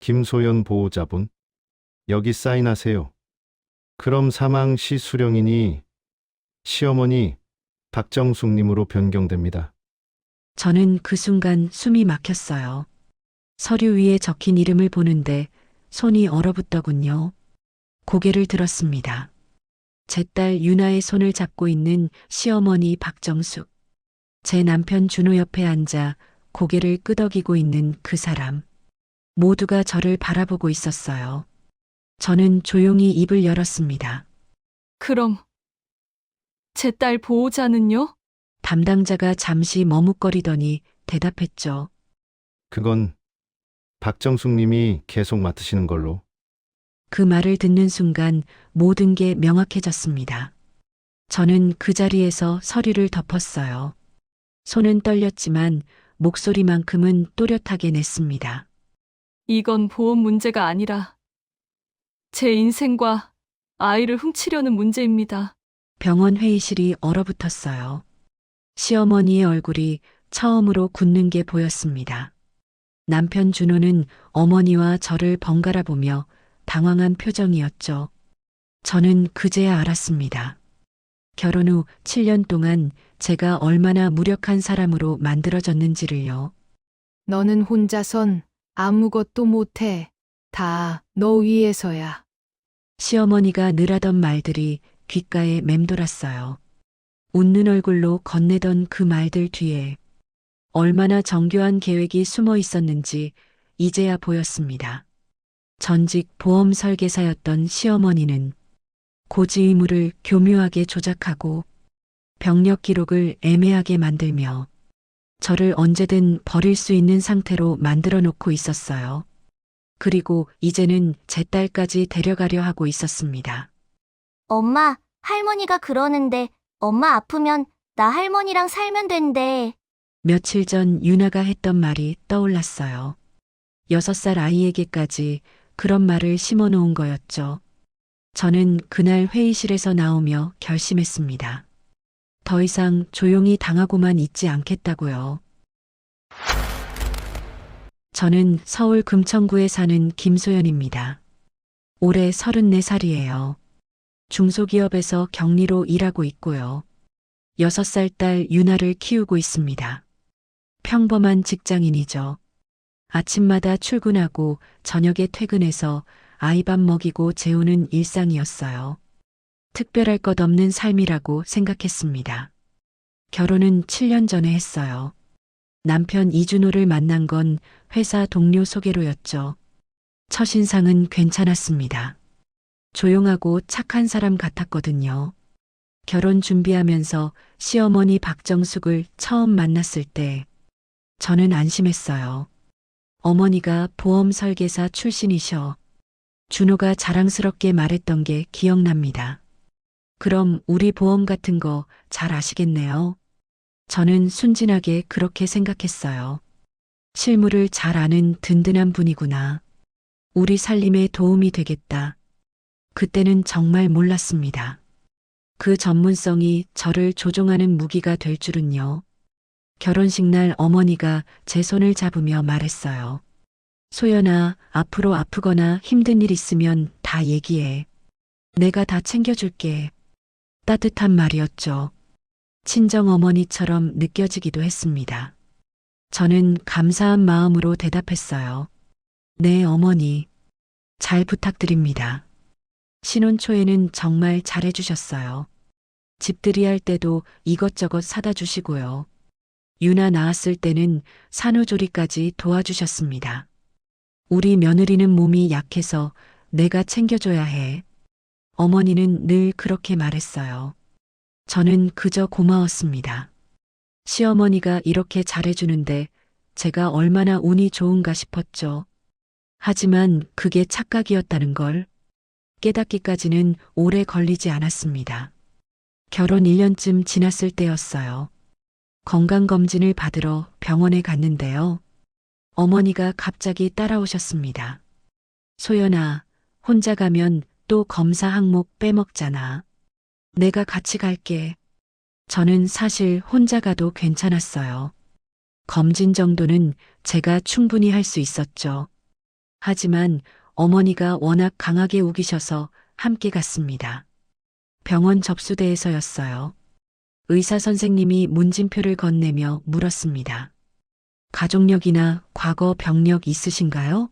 김소연 보호자분, 여기 사인하세요. 그럼 사망 시 수령인이 시어머니 박정숙님으로 변경됩니다. 저는 그 순간 숨이 막혔어요. 서류 위에 적힌 이름을 보는데 손이 얼어붙더군요. 고개를 들었습니다. 제 딸 유나의 손을 잡고 있는 시어머니 박정숙. 제 남편 준호 옆에 앉아 고개를 끄덕이고 있는 그 사람. 모두가 저를 바라보고 있었어요. 저는 조용히 입을 열었습니다. 그럼 제 딸 보호자는요? 담당자가 잠시 머뭇거리더니 대답했죠. 그건 박정숙님이 계속 맡으시는 걸로. 그 말을 듣는 순간 모든 게 명확해졌습니다. 저는 그 자리에서 서류를 덮었어요. 손은 떨렸지만 목소리만큼은 또렷하게 냈습니다. 이건 보험 문제가 아니라 제 인생과 아이를 훔치려는 문제입니다. 병원 회의실이 얼어붙었어요. 시어머니의 얼굴이 처음으로 굳는 게 보였습니다. 남편 준호는 어머니와 저를 번갈아 보며 당황한 표정이었죠. 저는 그제야 알았습니다. 결혼 후 7년 동안 제가 얼마나 무력한 사람으로 만들어졌는지를요. 너는 혼자선 아무것도 못해. 다 너 위해서야. 시어머니가 늘 하던 말들이 귓가에 맴돌았어요. 웃는 얼굴로 건네던 그 말들 뒤에 얼마나 정교한 계획이 숨어 있었는지 이제야 보였습니다. 전직 보험 설계사였던 시어머니는 고지 의무를 교묘하게 조작하고 병력 기록을 애매하게 만들며 저를 언제든 버릴 수 있는 상태로 만들어 놓고 있었어요. 그리고 이제는 제 딸까지 데려가려 하고 있었습니다. 엄마, 할머니가 그러는데 엄마 아프면 나 할머니랑 살면 된대. 며칠 전 유나가 했던 말이 떠올랐어요. 6살 아이에게까지 그런 말을 심어 놓은 거였죠. 저는 그날 회의실에서 나오며 결심했습니다. 더 이상 조용히 당하고만 있지 않겠다고요. 저는 서울 금천구에 사는 김소연입니다. 올해 34살이에요. 중소기업에서 격리로 일하고 있고요. 6살 딸 유나를 키우고 있습니다. 평범한 직장인이죠. 아침마다 출근하고 저녁에 퇴근해서 아이 밥 먹이고 재우는 일상이었어요. 특별할 것 없는 삶이라고 생각했습니다. 결혼은 7년 전에 했어요. 남편 이준호를 만난 건 회사 동료 소개로였죠. 첫인상은 괜찮았습니다. 조용하고 착한 사람 같았거든요. 결혼 준비하면서 시어머니 박정숙을 처음 만났을 때 저는 안심했어요. 어머니가 보험 설계사 출신이셔. 준호가 자랑스럽게 말했던 게 기억납니다. 그럼 우리 보험 같은 거 잘 아시겠네요. 저는 순진하게 그렇게 생각했어요. 실무를 잘 아는 든든한 분이구나. 우리 살림에 도움이 되겠다. 그때는 정말 몰랐습니다. 그 전문성이 저를 조종하는 무기가 될 줄은요. 결혼식 날 어머니가 제 손을 잡으며 말했어요. 소연아, 앞으로 아프거나 힘든 일 있으면 다 얘기해. 내가 다 챙겨줄게. 따뜻한 말이었죠. 친정 어머니처럼 느껴지기도 했습니다. 저는 감사한 마음으로 대답했어요. 네, 어머니. 잘 부탁드립니다. 신혼 초에는 정말 잘해주셨어요. 집들이 할 때도 이것저것 사다 주시고요. 유나 낳았을 때는 산후조리까지 도와주셨습니다. 우리 며느리는 몸이 약해서 내가 챙겨줘야 해. 어머니는 늘 그렇게 말했어요. 저는 그저 고마웠습니다. 시어머니가 이렇게 잘해주는데 제가 얼마나 운이 좋은가 싶었죠. 하지만 그게 착각이었다는 걸 깨닫기까지는 오래 걸리지 않았습니다. 결혼 1년쯤 지났을 때였어요. 건강검진을 받으러 병원에 갔는데요. 어머니가 갑자기 따라오셨습니다. 소연아, 혼자 가면 또 검사 항목 빼먹잖아. 내가 같이 갈게. 저는 사실 혼자 가도 괜찮았어요. 검진 정도는 제가 충분히 할 수 있었죠. 하지만 어머니가 워낙 강하게 우기셔서 함께 갔습니다. 병원 접수대에서였어요. 의사 선생님이 문진표를 건네며 물었습니다. 가족력이나 과거 병력 있으신가요?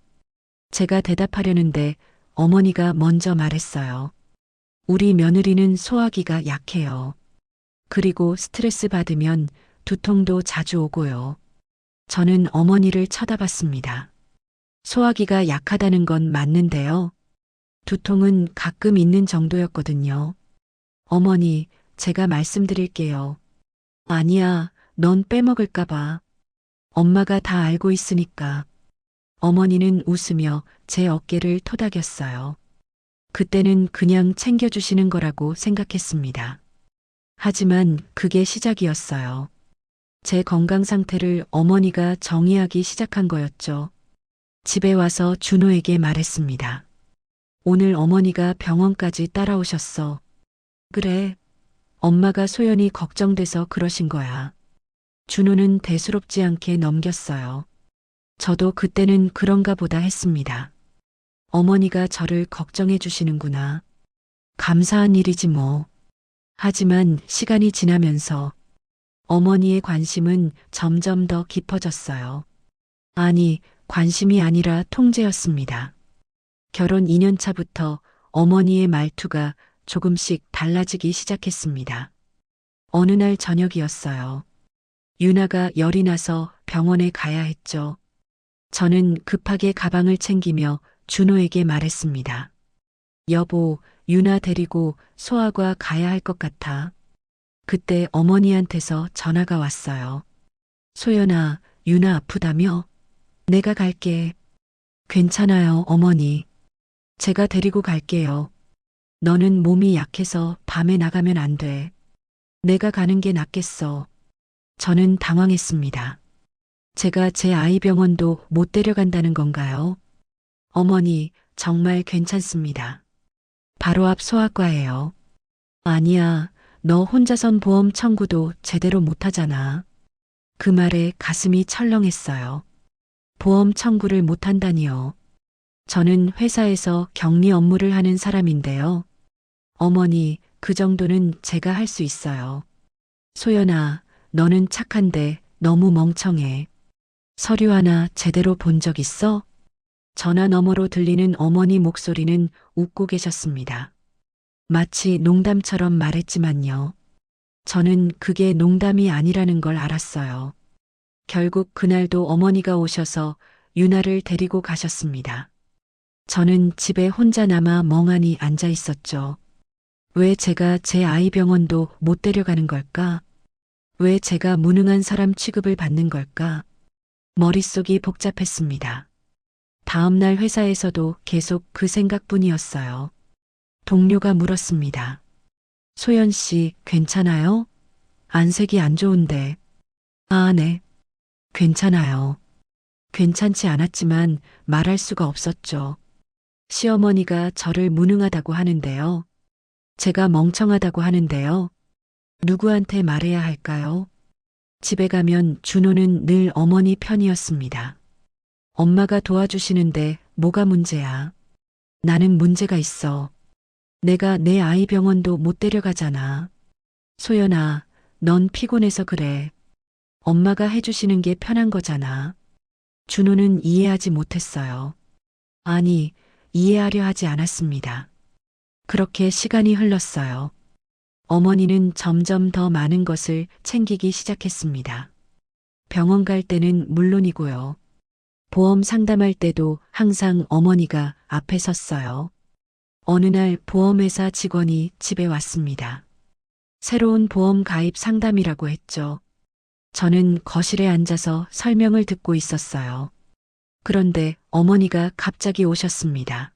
제가 대답하려는데 어머니가 먼저 말했어요. 우리 며느리는 소화기가 약해요. 그리고 스트레스 받으면 두통도 자주 오고요. 저는 어머니를 쳐다봤습니다. 소화기가 약하다는 건 맞는데요. 두통은 가끔 있는 정도였거든요. 어머니, 제가 말씀드릴게요. 아니야, 넌 빼먹을까봐. 엄마가 다 알고 있으니까. 어머니는 웃으며 제 어깨를 토닥였어요. 그때는 그냥 챙겨주시는 거라고 생각했습니다. 하지만 그게 시작이었어요. 제 건강 상태를 어머니가 정의하기 시작한 거였죠. 집에 와서 준호에게 말했습니다. 오늘 어머니가 병원까지 따라오셨어. 그래. 엄마가 소연이 걱정돼서 그러신 거야. 준호는 대수롭지 않게 넘겼어요. 저도 그때는 그런가 보다 했습니다. 어머니가 저를 걱정해 주시는구나. 감사한 일이지 뭐. 하지만 시간이 지나면서 어머니의 관심은 점점 더 깊어졌어요. 아니, 관심이 아니라 통제였습니다. 결혼 2년 차부터 어머니의 말투가 조금씩 달라지기 시작했습니다. 어느 날 저녁이었어요. 유나가 열이 나서 병원에 가야 했죠. 저는 급하게 가방을 챙기며 준호에게 말했습니다. 여보, 유나 데리고 소아과 가야 할 것 같아. 그때 어머니한테서 전화가 왔어요. 소연아, 유나 아프다며? 내가 갈게. 괜찮아요, 어머니. 제가 데리고 갈게요. 너는 몸이 약해서 밤에 나가면 안 돼. 내가 가는 게 낫겠어. 저는 당황했습니다. 제가 제 아이 병원도 못 데려간다는 건가요? 어머니, 정말 괜찮습니다. 바로 앞 소아과예요. 아니야, 너 혼자선 보험 청구도 제대로 못하잖아. 그 말에 가슴이 철렁했어요. 보험 청구를 못한다니요. 저는 회사에서 격리 업무를 하는 사람인데요. 어머니, 그 정도는 제가 할 수 있어요. 소연아, 너는 착한데 너무 멍청해. 서류 하나 제대로 본 적 있어? 전화 너머로 들리는 어머니 목소리는 웃고 계셨습니다. 마치 농담처럼 말했지만요. 저는 그게 농담이 아니라는 걸 알았어요. 결국 그날도 어머니가 오셔서 유나를 데리고 가셨습니다. 저는 집에 혼자 남아 멍하니 앉아 있었죠. 왜 제가 제 아이 병원도 못 데려가는 걸까? 왜 제가 무능한 사람 취급을 받는 걸까? 머릿속이 복잡했습니다. 다음 날 회사에서도 계속 그 생각뿐이었어요. 동료가 물었습니다. 소연 씨, 괜찮아요? 안색이 안 좋은데. 아, 네. 괜찮아요. 괜찮지 않았지만 말할 수가 없었죠. 시어머니가 저를 무능하다고 하는데요. 제가 멍청하다고 하는데요. 누구한테 말해야 할까요? 집에 가면 준호는 늘 어머니 편이었습니다. 엄마가 도와주시는데 뭐가 문제야? 나는 문제가 있어. 내가 내 아이 병원도 못 데려가잖아. 소연아, 넌 피곤해서 그래. 엄마가 해주시는 게 편한 거잖아. 준호는 이해하지 못했어요. 아니, 이해하려 하지 않았습니다. 그렇게 시간이 흘렀어요. 어머니는 점점 더 많은 것을 챙기기 시작했습니다. 병원 갈 때는 물론이고요. 보험 상담할 때도 항상 어머니가 앞에 섰어요. 어느 날 보험회사 직원이 집에 왔습니다. 새로운 보험 가입 상담이라고 했죠. 저는 거실에 앉아서 설명을 듣고 있었어요. 그런데 어머니가 갑자기 오셨습니다.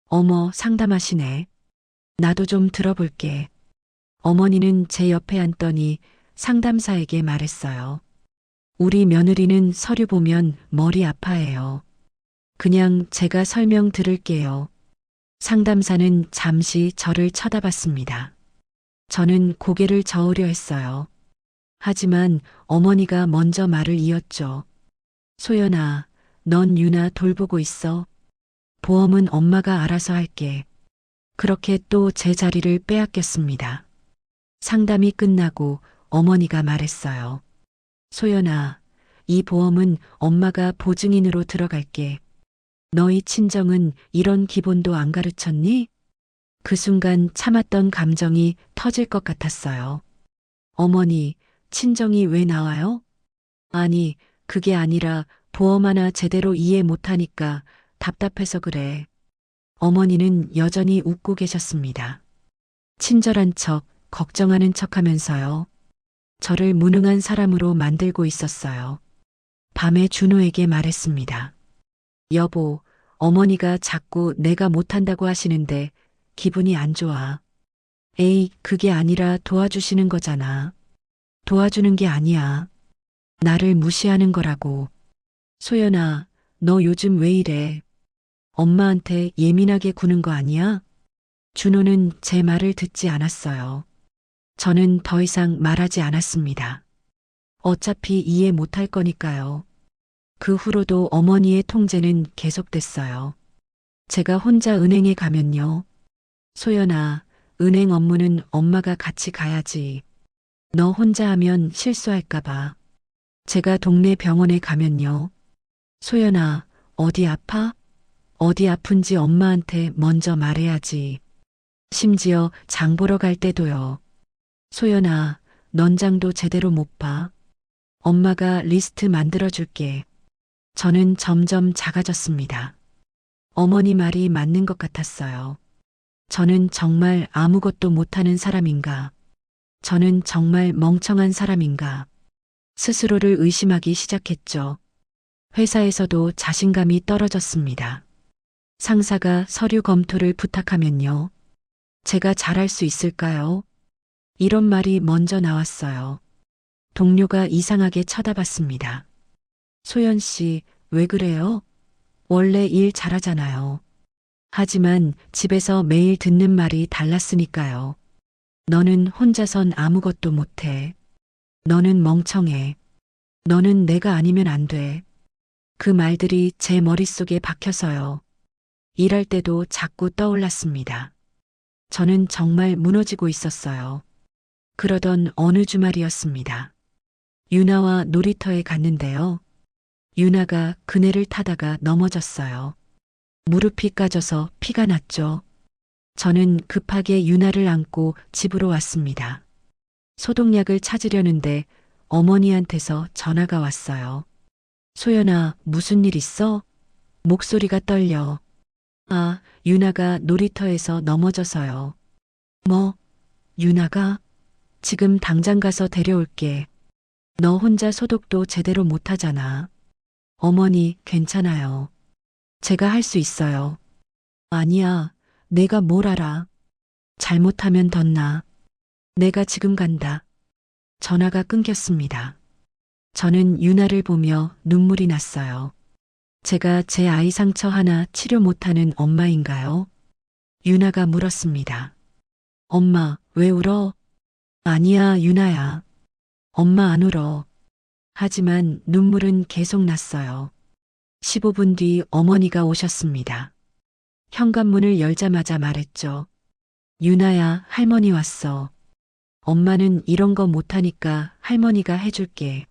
어머, 상담하시네. 나도 좀 들어볼게. 어머니는 제 옆에 앉더니 상담사에게 말했어요. 우리 며느리는 서류 보면 머리 아파해요. 그냥 제가 설명 들을게요. 상담사는 잠시 저를 쳐다봤습니다. 저는 고개를 저으려 했어요. 하지만 어머니가 먼저 말을 이었죠. 소연아, 넌 유나 돌보고 있어. 보험은 엄마가 알아서 할게. 그렇게 또 제 자리를 빼앗겼습니다. 상담이 끝나고 어머니가 말했어요. 소연아, 이 보험은 엄마가 보증인으로 들어갈게. 너희 친정은 이런 기본도 안 가르쳤니? 그 순간 참았던 감정이 터질 것 같았어요. 어머니, 친정이 왜 나와요? 아니, 그게 아니라 보험 하나 제대로 이해 못하니까 답답해서 그래. 어머니는 여전히 웃고 계셨습니다. 친절한 척, 걱정하는 척 하면서요. 저를 무능한 사람으로 만들고 있었어요. 밤에 준호에게 말했습니다. 여보, 어머니가 자꾸 내가 못한다고 하시는데 기분이 안 좋아. 에이, 그게 아니라 도와주시는 거잖아. 도와주는 게 아니야. 나를 무시하는 거라고. 소연아, 너 요즘 왜 이래? 엄마한테 예민하게 구는 거 아니야? 준호는 제 말을 듣지 않았어요. 저는 더 이상 말하지 않았습니다. 어차피 이해 못할 거니까요. 그 후로도 어머니의 통제는 계속됐어요. 제가 혼자 은행에 가면요. 소연아, 은행 업무는 엄마가 같이 가야지. 너 혼자 하면 실수할까봐. 제가 동네 병원에 가면요. 소연아, 어디 아파? 어디 아픈지 엄마한테 먼저 말해야지. 심지어 장 보러 갈 때도요. 소연아, 넌 장도 제대로 못 봐. 엄마가 리스트 만들어줄게. 저는 점점 작아졌습니다. 어머니 말이 맞는 것 같았어요. 저는 정말 아무것도 못하는 사람인가? 저는 정말 멍청한 사람인가? 스스로를 의심하기 시작했죠. 회사에서도 자신감이 떨어졌습니다. 상사가 서류 검토를 부탁하면요. 제가 잘할 수 있을까요? 이런 말이 먼저 나왔어요. 동료가 이상하게 쳐다봤습니다. 소연 씨, 왜 그래요? 원래 일 잘하잖아요. 하지만 집에서 매일 듣는 말이 달랐으니까요. 너는 혼자선 아무것도 못해. 너는 멍청해. 너는 내가 아니면 안 돼. 그 말들이 제 머릿속에 박혀서요. 일할 때도 자꾸 떠올랐습니다. 저는 정말 무너지고 있었어요. 그러던 어느 주말이었습니다. 유나와 놀이터에 갔는데요. 유나가 그네를 타다가 넘어졌어요. 무릎이 까져서 피가 났죠. 저는 급하게 유나를 안고 집으로 왔습니다. 소독약을 찾으려는데 어머니한테서 전화가 왔어요. 소연아, 무슨 일 있어? 목소리가 떨려. 아, 유나가 놀이터에서 넘어져서요. 뭐? 유나가? 지금 당장 가서 데려올게. 너 혼자 소독도 제대로 못하잖아. 어머니, 괜찮아요. 제가 할 수 있어요. 아니야, 내가 뭘 알아. 잘못하면 덧나. 내가 지금 간다. 전화가 끊겼습니다. 저는 유나를 보며 눈물이 났어요. 제가 제 아이 상처 하나 치료 못하는 엄마인가요? 유나가 물었습니다. 엄마, 왜 울어? 아니야, 유나야. 엄마 안 울어. 하지만 눈물은 계속 났어요. 15분 뒤 어머니가 오셨습니다. 현관문을 열자마자 말했죠. 유나야, 할머니 왔어. 엄마는 이런 거 못하니까 할머니가 해줄게.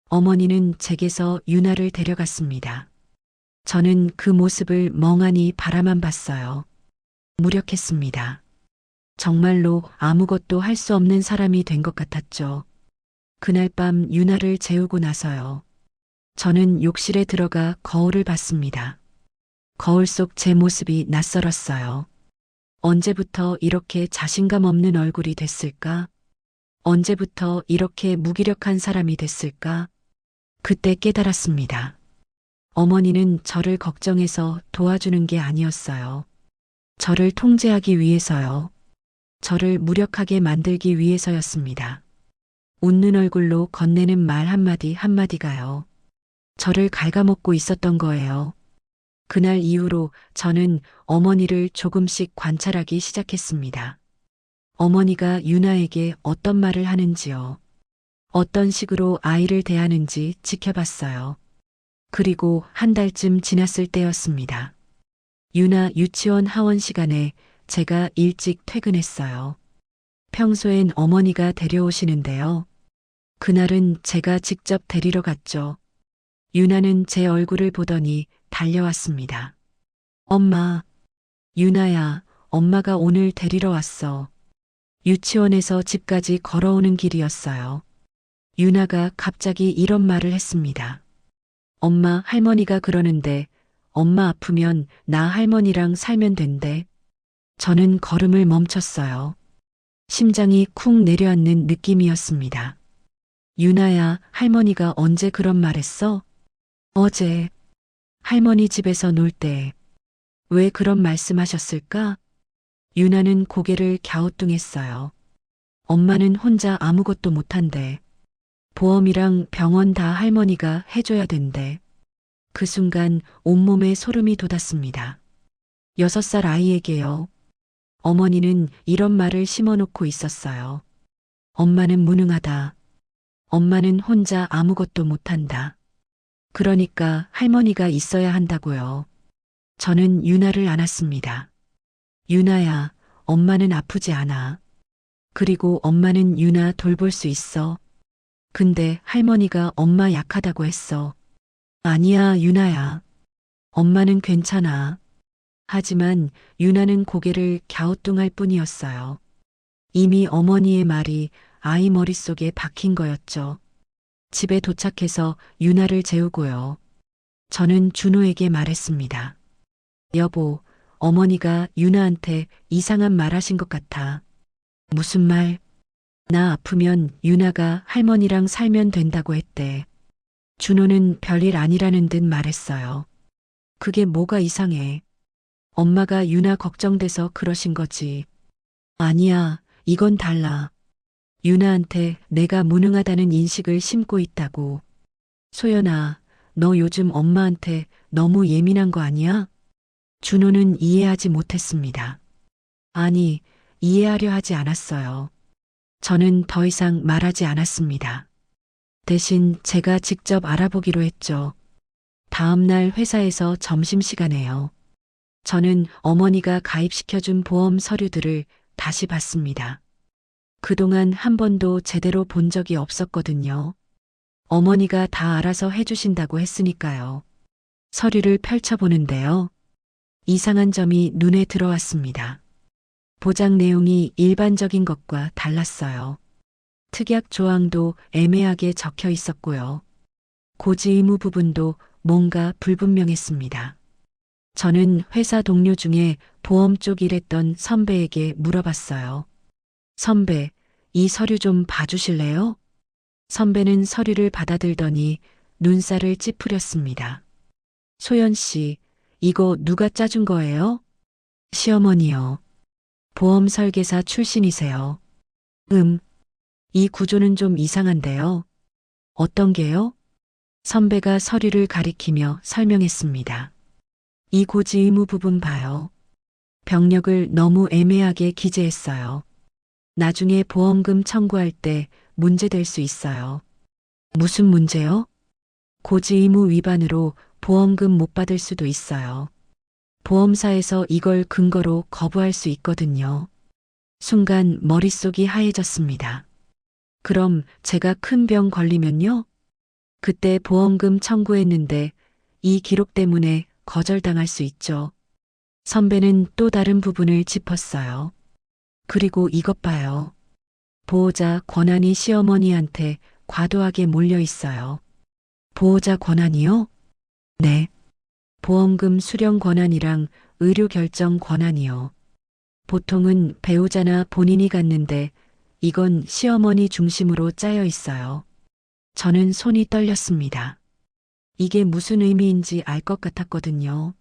어머니는 제게서 유나를 데려갔습니다. 저는 그 모습을 멍하니 바라만 봤어요. 무력했습니다. 정말로 아무것도 할 수 없는 사람이 된 것 같았죠. 그날 밤 유나를 재우고 나서요. 저는 욕실에 들어가 거울을 봤습니다. 거울 속 제 모습이 낯설었어요. 언제부터 이렇게 자신감 없는 얼굴이 됐을까? 언제부터 이렇게 무기력한 사람이 됐을까? 그때 깨달았습니다. 어머니는 저를 걱정해서 도와주는 게 아니었어요. 저를 통제하기 위해서요. 저를 무력하게 만들기 위해서였습니다. 웃는 얼굴로 건네는 말 한마디 한마디가요. 저를 갉아먹고 있었던 거예요. 그날 이후로 저는 어머니를 조금씩 관찰하기 시작했습니다. 어머니가 유나에게 어떤 말을 하는지요. 어떤 식으로 아이를 대하는지 지켜봤어요. 그리고 한 달쯤 지났을 때였습니다. 유나 유치원 하원 시간에 제가 일찍 퇴근했어요. 평소엔 어머니가 데려오시는데요. 그날은 제가 직접 데리러 갔죠. 유나는 제 얼굴을 보더니 달려왔습니다. 엄마, 유나야, 엄마가 오늘 데리러 왔어. 유치원에서 집까지 걸어오는 길이었어요. 유나가 갑자기 이런 말을 했습니다. 엄마, 할머니가 그러는데 엄마 아프면 나 할머니랑 살면 된대. 저는 걸음을 멈췄어요. 심장이 쿵 내려앉는 느낌이었습니다. 유나야, 할머니가 언제 그런 말 했어? 어제. 할머니 집에서 놀 때. 왜 그런 말씀하셨을까? 유나는 고개를 갸우뚱했어요. 엄마는 혼자 아무것도 못한대. 보험이랑 병원 다 할머니가 해줘야 된대. 그 순간 온몸에 소름이 돋았습니다. 6살 아이에게요. 어머니는 이런 말을 심어놓고 있었어요. 엄마는 무능하다. 엄마는 혼자 아무것도 못한다. 그러니까 할머니가 있어야 한다고요. 저는 유나를 안았습니다. 유나야, 엄마는 아프지 않아. 그리고 엄마는 유나 돌볼 수 있어. 근데 할머니가 엄마 약하다고 했어. 아니야, 유나야. 엄마는 괜찮아. 하지만 유나는 고개를 갸우뚱할 뿐이었어요. 이미 어머니의 말이 아이 머릿속에 박힌 거였죠. 집에 도착해서 유나를 재우고요. 저는 준호에게 말했습니다. 여보, 어머니가 유나한테 이상한 말 하신 것 같아. 무슨 말? 나 아프면 유나가 할머니랑 살면 된다고 했대. 준호는 별일 아니라는 듯 말했어요. 그게 뭐가 이상해. 엄마가 유나 걱정돼서 그러신 거지. 아니야, 이건 달라. 유나한테 내가 무능하다는 인식을 심고 있다고. 소연아, 너 요즘 엄마한테 너무 예민한 거 아니야? 준호는 이해하지 못했습니다. 아니, 이해하려 하지 않았어요. 저는 더 이상 말하지 않았습니다. 대신 제가 직접 알아보기로 했죠. 다음 날 회사에서 점심시간에요. 저는 어머니가 가입시켜준 보험 서류들을 다시 봤습니다. 그동안 한 번도 제대로 본 적이 없었거든요. 어머니가 다 알아서 해주신다고 했으니까요. 서류를 펼쳐보는데요. 이상한 점이 눈에 들어왔습니다. 보장 내용이 일반적인 것과 달랐어요. 특약 조항도 애매하게 적혀 있었고요. 고지 의무 부분도 뭔가 불분명했습니다. 저는 회사 동료 중에 보험 쪽 일했던 선배에게 물어봤어요. 선배, 이 서류 좀 봐주실래요? 선배는 서류를 받아들더니 눈살을 찌푸렸습니다. 소연 씨, 이거 누가 짜준 거예요? 시어머니요. 보험 설계사 출신이세요. 이 구조는 좀 이상한데요. 어떤 게요? 선배가 서류를 가리키며 설명했습니다. 이 고지 의무 부분 봐요. 병력을 너무 애매하게 기재했어요. 나중에 보험금 청구할 때 문제될 수 있어요. 무슨 문제요? 고지 의무 위반으로 보험금 못 받을 수도 있어요. 보험사에서 이걸 근거로 거부할 수 있거든요. 순간 머릿속이 하얘졌습니다. 그럼 제가 큰 병 걸리면요? 그때 보험금 청구했는데 이 기록 때문에 거절당할 수 있죠. 선배는 또 다른 부분을 짚었어요. 그리고 이것 봐요. 보호자 권한이 시어머니한테 과도하게 몰려 있어요. 보호자 권한이요? 네. 보험금 수령 권한이랑 의료 결정 권한이요. 보통은 배우자나 본인이 갖는데 이건 시어머니 중심으로 짜여 있어요. 저는 손이 떨렸습니다. 이게 무슨 의미인지 알 것 같았거든요.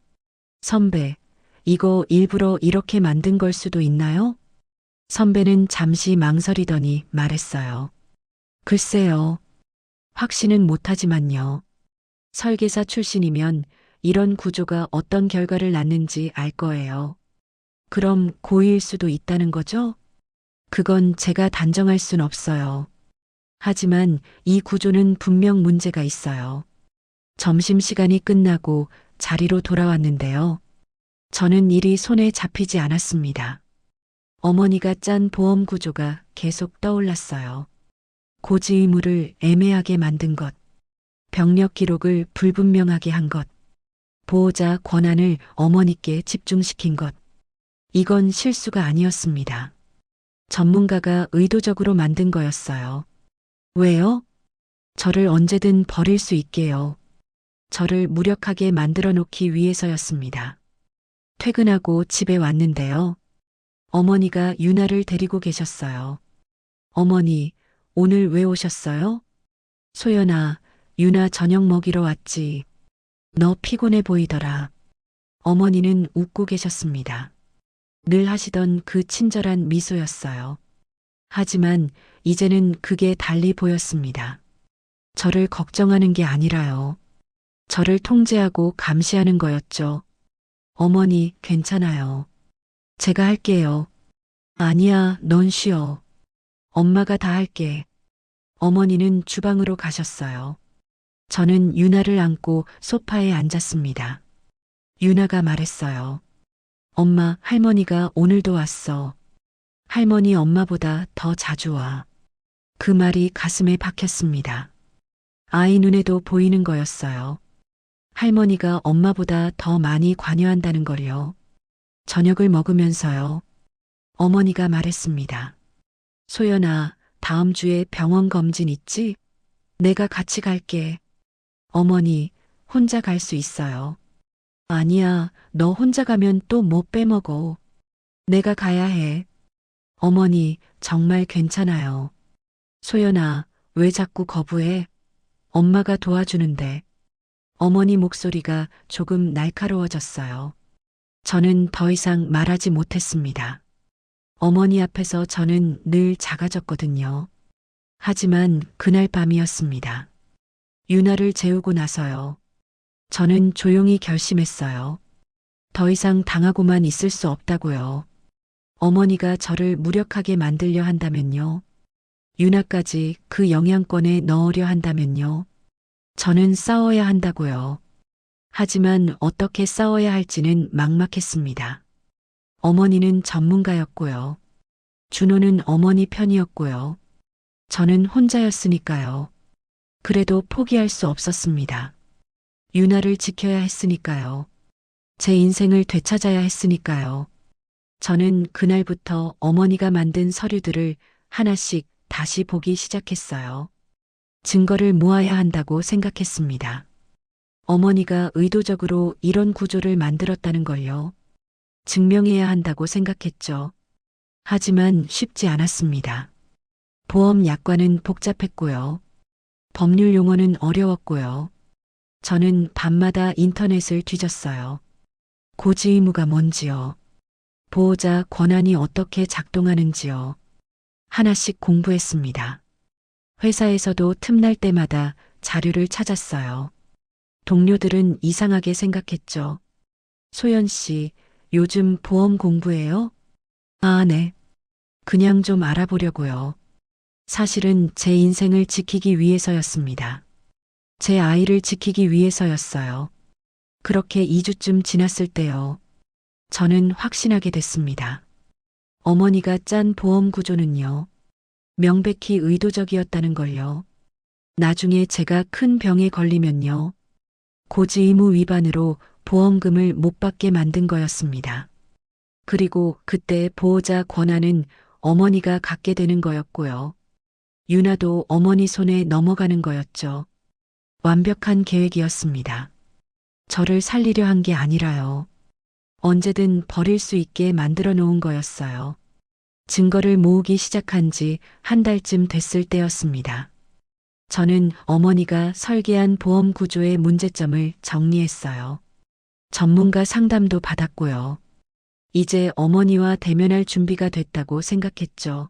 선배, 이거 일부러 이렇게 만든 걸 수도 있나요? 선배는 잠시 망설이더니 말했어요. 글쎄요. 확신은 못하지만요. 설계사 출신이면 이런 구조가 어떤 결과를 낳는지 알 거예요. 그럼 고의일 수도 있다는 거죠? 그건 제가 단정할 순 없어요. 하지만 이 구조는 분명 문제가 있어요. 점심시간이 끝나고 자리로 돌아왔는데요. 저는 일이 손에 잡히지 않았습니다. 어머니가 짠 보험 구조가 계속 떠올랐어요. 고지 의무를 애매하게 만든 것, 병력 기록을 불분명하게 한 것, 보호자 권한을 어머니께 집중시킨 것. 이건 실수가 아니었습니다. 전문가가 의도적으로 만든 거였어요. 왜요? 저를 언제든 버릴 수 있게요. 저를 무력하게 만들어 놓기 위해서였습니다. 퇴근하고 집에 왔는데요. 어머니가 유나를 데리고 계셨어요. 어머니, 오늘 왜 오셨어요? 소연아, 유나 저녁 먹이러 왔지. 너 피곤해 보이더라. 어머니는 웃고 계셨습니다. 늘 하시던 그 친절한 미소였어요. 하지만 이제는 그게 달리 보였습니다. 저를 걱정하는 게 아니라요. 저를 통제하고 감시하는 거였죠. 어머니, 괜찮아요. 제가 할게요. 아니야, 넌 쉬어. 엄마가 다 할게. 어머니는 주방으로 가셨어요. 저는 유나를 안고 소파에 앉았습니다. 유나가 말했어요. 엄마, 할머니가 오늘도 왔어. 할머니 엄마보다 더 자주 와. 그 말이 가슴에 박혔습니다. 아이 눈에도 보이는 거였어요. 할머니가 엄마보다 더 많이 관여한다는 걸요. 저녁을 먹으면서요. 어머니가 말했습니다. 소연아, 다음 주에 병원 검진 있지? 내가 같이 갈게. 어머니, 혼자 갈 수 있어요. 아니야, 너 혼자 가면 또 못 빼먹어. 내가 가야 해. 어머니, 정말 괜찮아요. 소연아, 왜 자꾸 거부해? 엄마가 도와주는데. 어머니 목소리가 조금 날카로워졌어요. 저는 더 이상 말하지 못했습니다. 어머니 앞에서 저는 늘 작아졌거든요. 하지만 그날 밤이었습니다. 유나를 재우고 나서요. 저는 조용히 결심했어요. 더 이상 당하고만 있을 수 없다고요. 어머니가 저를 무력하게 만들려 한다면요. 유나까지 그 영향권에 넣으려 한다면요. 저는 싸워야 한다고요. 하지만 어떻게 싸워야 할지는 막막했습니다. 어머니는 전문가였고요. 준호는 어머니 편이었고요. 저는 혼자였으니까요. 그래도 포기할 수 없었습니다. 유나를 지켜야 했으니까요. 제 인생을 되찾아야 했으니까요. 저는 그날부터 어머니가 만든 서류들을 하나씩 다시 보기 시작했어요. 증거를 모아야 한다고 생각했습니다. 어머니가 의도적으로 이런 구조를 만들었다는 걸요. 증명해야 한다고 생각했죠. 하지만 쉽지 않았습니다. 보험 약관은 복잡했고요. 법률 용어는 어려웠고요. 저는 밤마다 인터넷을 뒤졌어요. 고지 의무가 뭔지요. 보호자 권한이 어떻게 작동하는지요. 하나씩 공부했습니다. 회사에서도 틈날 때마다 자료를 찾았어요. 동료들은 이상하게 생각했죠. 소연 씨, 요즘 보험 공부해요? 아, 네. 그냥 좀 알아보려고요. 사실은 제 인생을 지키기 위해서였습니다. 제 아이를 지키기 위해서였어요. 그렇게 2주쯤 지났을 때요. 저는 확신하게 됐습니다. 어머니가 짠 보험 구조는요. 명백히 의도적이었다는 걸요. 나중에 제가 큰 병에 걸리면요. 고지 의무 위반으로 보험금을 못 받게 만든 거였습니다. 그리고 그때 보호자 권한은 어머니가 갖게 되는 거였고요. 유나도 어머니 손에 넘어가는 거였죠. 완벽한 계획이었습니다. 저를 살리려 한 게 아니라요. 언제든 버릴 수 있게 만들어 놓은 거였어요. 증거를 모으기 시작한 지 한 달쯤 됐을 때였습니다. 저는 어머니가 설계한 보험 구조의 문제점을 정리했어요. 전문가 상담도 받았고요. 이제 어머니와 대면할 준비가 됐다고 생각했죠.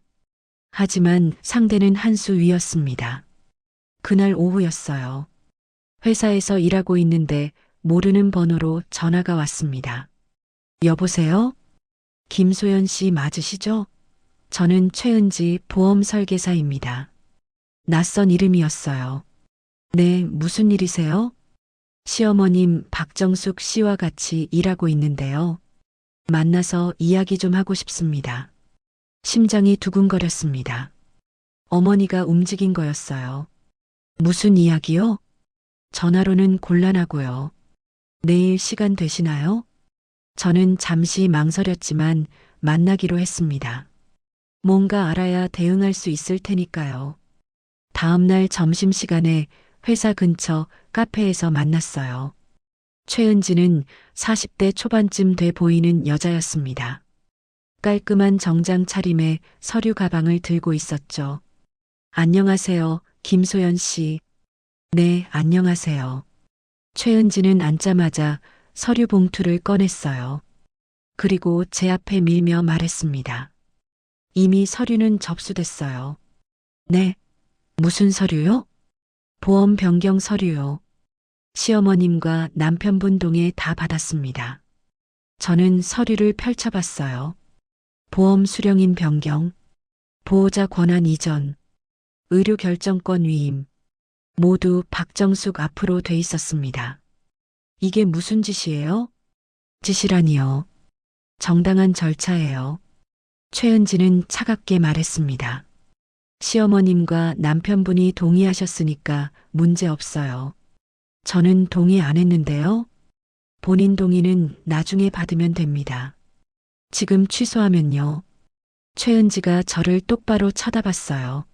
하지만 상대는 한 수 위였습니다. 그날 오후였어요. 회사에서 일하고 있는데 모르는 번호로 전화가 왔습니다. 여보세요? 김소연 씨 맞으시죠? 저는 최은지 보험 설계사입니다. 낯선 이름이었어요. 네, 무슨 일이세요? 시어머님 박정숙 씨와 같이 일하고 있는데요. 만나서 이야기 좀 하고 싶습니다. 심장이 두근거렸습니다. 어머니가 움직인 거였어요. 무슨 이야기요? 전화로는 곤란하고요. 내일 시간 되시나요? 저는 잠시 망설였지만 만나기로 했습니다. 뭔가 알아야 대응할 수 있을 테니까요. 다음날 점심시간에 회사 근처 카페에서 만났어요. 최은지는 40대 초반쯤 돼 보이는 여자였습니다. 깔끔한 정장 차림에 서류 가방을 들고 있었죠. 안녕하세요, 김소연 씨. 네, 안녕하세요. 최은지는 앉자마자 서류 봉투를 꺼냈어요. 그리고 제 앞에 밀며 말했습니다. 이미 서류는 접수됐어요. 네. 무슨 서류요? 보험 변경 서류요. 시어머님과 남편분 동에 다 받았습니다. 저는 서류를 펼쳐봤어요. 보험 수령인 변경, 보호자 권한 이전, 의료 결정권 위임, 모두 박정숙 앞으로 돼 있었습니다. 이게 무슨 짓이에요? 짓이라니요. 정당한 절차예요. 최은지는 차갑게 말했습니다. 시어머님과 남편분이 동의하셨으니까 문제 없어요. 저는 동의 안 했는데요. 본인 동의는 나중에 받으면 됩니다. 지금 취소하면요. 최은지가 저를 똑바로 쳐다봤어요.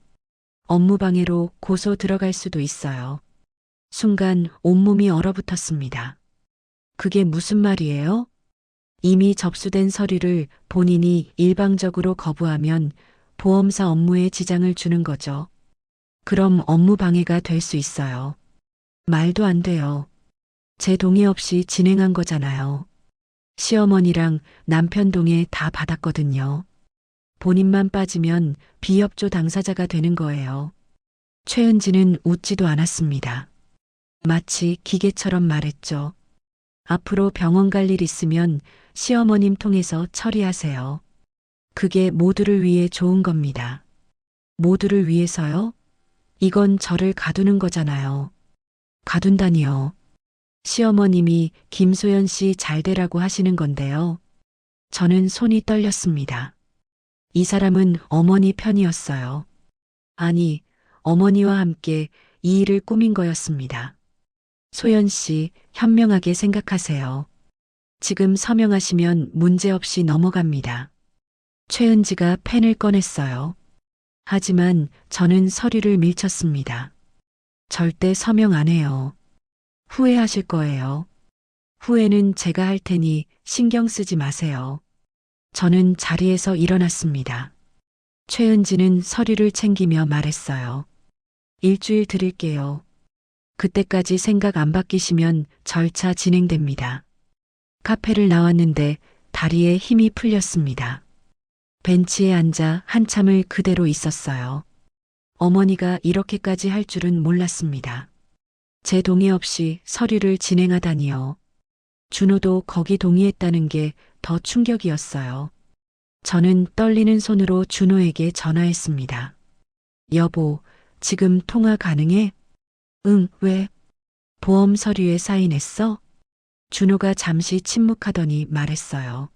업무방해로 고소 들어갈 수도 있어요. 순간 온몸이 얼어붙었습니다. 그게 무슨 말이에요? 이미 접수된 서류를 본인이 일방적으로 거부하면 보험사 업무에 지장을 주는 거죠. 그럼 업무 방해가 될 수 있어요. 말도 안 돼요. 제 동의 없이 진행한 거잖아요. 시어머니랑 남편 동의 다 받았거든요. 본인만 빠지면 비협조 당사자가 되는 거예요. 최은지는 웃지도 않았습니다. 마치 기계처럼 말했죠. 앞으로 병원 갈 일 있으면 시어머님 통해서 처리하세요. 그게 모두를 위해 좋은 겁니다. 모두를 위해서요? 이건 저를 가두는 거잖아요. 가둔다니요. 시어머님이 김소연 씨 잘 되라고 하시는 건데요. 저는 손이 떨렸습니다. 이 사람은 어머니 편이었어요. 아니, 어머니와 함께 이 일을 꾸민 거였습니다. 소연 씨, 현명하게 생각하세요. 지금 서명하시면 문제없이 넘어갑니다. 최은지가 펜을 꺼냈어요. 하지만 저는 서류를 밀쳤습니다. 절대 서명 안 해요. 후회하실 거예요. 후회는 제가 할 테니 신경 쓰지 마세요. 저는 자리에서 일어났습니다. 최은지는 서류를 챙기며 말했어요. 일주일 드릴게요. 그때까지 생각 안 바뀌시면 절차 진행됩니다. 카페를 나왔는데 다리에 힘이 풀렸습니다. 벤치에 앉아 한참을 그대로 있었어요. 어머니가 이렇게까지 할 줄은 몰랐습니다. 제 동의 없이 서류를 진행하다니요. 준호도 거기 동의했다는 게 더 충격이었어요. 저는 떨리는 손으로 준호에게 전화했습니다. 여보, 지금 통화 가능해? 응, 왜? 보험 서류에 사인했어? 준호가 잠시 침묵하더니 말했어요.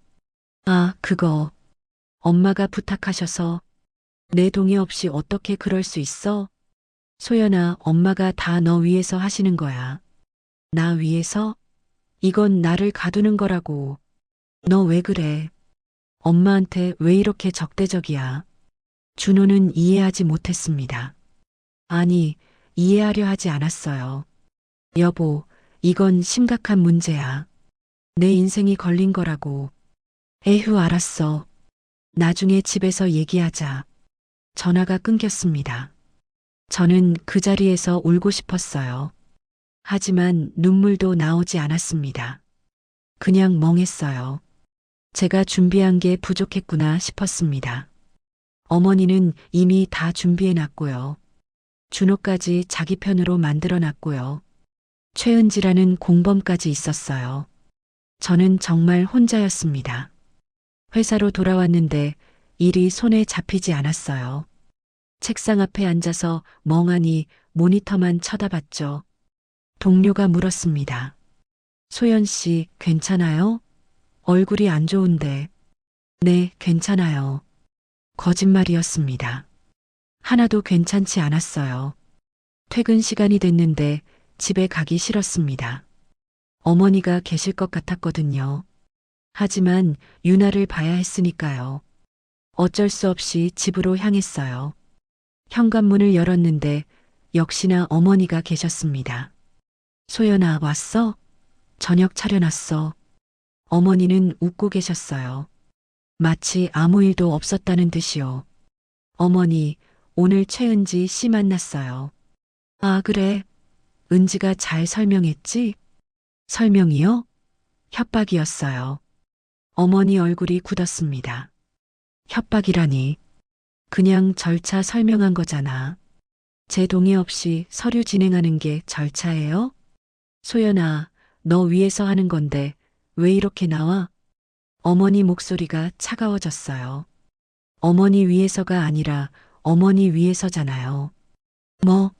아, 그거. 엄마가 부탁하셔서. 내 동의 없이 어떻게 그럴 수 있어? 소연아, 엄마가 다 너 위해서 하시는 거야. 나 위해서? 이건 나를 가두는 거라고. 너 왜 그래? 엄마한테 왜 이렇게 적대적이야? 준호는 이해하지 못했습니다. 아니, 이해하려 하지 않았어요. 여보, 이건 심각한 문제야. 내 인생이 걸린 거라고. 에휴, 알았어. 나중에 집에서 얘기하자. 전화가 끊겼습니다. 저는 그 자리에서 울고 싶었어요. 하지만 눈물도 나오지 않았습니다. 그냥 멍했어요. 제가 준비한 게 부족했구나 싶었습니다. 어머니는 이미 다 준비해놨고요. 준호까지 자기 편으로 만들어놨고요. 최은지라는 공범까지 있었어요. 저는 정말 혼자였습니다. 회사로 돌아왔는데 일이 손에 잡히지 않았어요. 책상 앞에 앉아서 멍하니 모니터만 쳐다봤죠. 동료가 물었습니다. 소연 씨, 괜찮아요? 얼굴이 안 좋은데. 네, 괜찮아요. 거짓말이었습니다. 하나도 괜찮지 않았어요. 퇴근 시간이 됐는데 집에 가기 싫었습니다. 어머니가 계실 것 같았거든요. 하지만 유나를 봐야 했으니까요. 어쩔 수 없이 집으로 향했어요. 현관문을 열었는데 역시나 어머니가 계셨습니다. 소연아, 왔어? 저녁 차려놨어. 어머니는 웃고 계셨어요. 마치 아무 일도 없었다는 듯이요. 어머니, 오늘 최은지 씨 만났어요. 아, 그래. 은지가 잘 설명했지? 설명이요? 협박이었어요. 어머니 얼굴이 굳었습니다. 협박이라니. 그냥 절차 설명한 거잖아. 제 동의 없이 서류 진행하는 게 절차예요? 소연아, 너 위해서 하는 건데 왜 이렇게 나와? 어머니 목소리가 차가워졌어요. 어머니 위해서가 아니라 어머니 위해서잖아요. 뭐?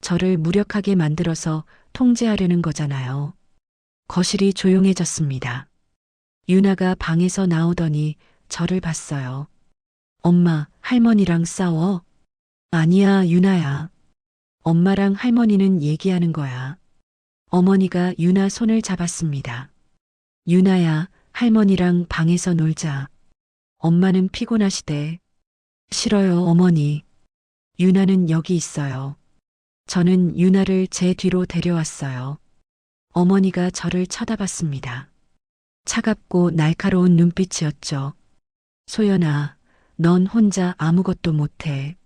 저를 무력하게 만들어서 통제하려는 거잖아요. 거실이 조용해졌습니다. 유나가 방에서 나오더니 저를 봤어요. 엄마, 할머니랑 싸워? 아니야, 유나야. 엄마랑 할머니는 얘기하는 거야. 어머니가 유나 손을 잡았습니다. 유나야, 할머니랑 방에서 놀자. 엄마는 피곤하시대. 싫어요, 어머니. 유나는 여기 있어요. 저는 유나를 제 뒤로 데려왔어요. 어머니가 저를 쳐다봤습니다. 차갑고 날카로운 눈빛이었죠. 소연아, 넌 혼자 아무것도 못해.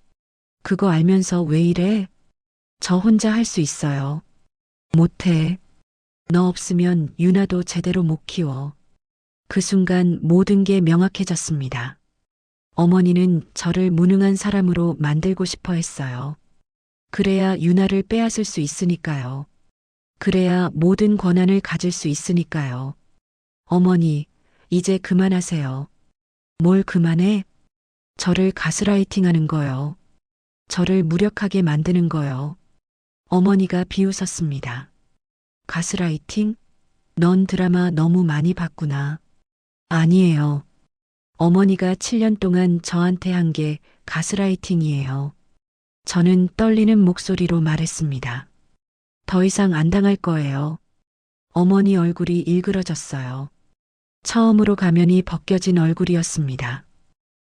그거 알면서 왜 이래? 저 혼자 할 수 있어요. 못해. 너 없으면 유나도 제대로 못 키워. 그 순간 모든 게 명확해졌습니다. 어머니는 저를 무능한 사람으로 만들고 싶어 했어요. 그래야 유나를 빼앗을 수 있으니까요. 그래야 모든 권한을 가질 수 있으니까요. 어머니, 이제 그만하세요. 뭘 그만해? 저를 가스라이팅 하는 거요. 저를 무력하게 만드는 거요. 어머니가 비웃었습니다. 가스라이팅? 넌 드라마 너무 많이 봤구나. 아니에요. 어머니가 7년 동안 저한테 한 게 가스라이팅이에요. 저는 떨리는 목소리로 말했습니다. 더 이상 안 당할 거예요. 어머니 얼굴이 일그러졌어요. 처음으로 가면이 벗겨진 얼굴이었습니다.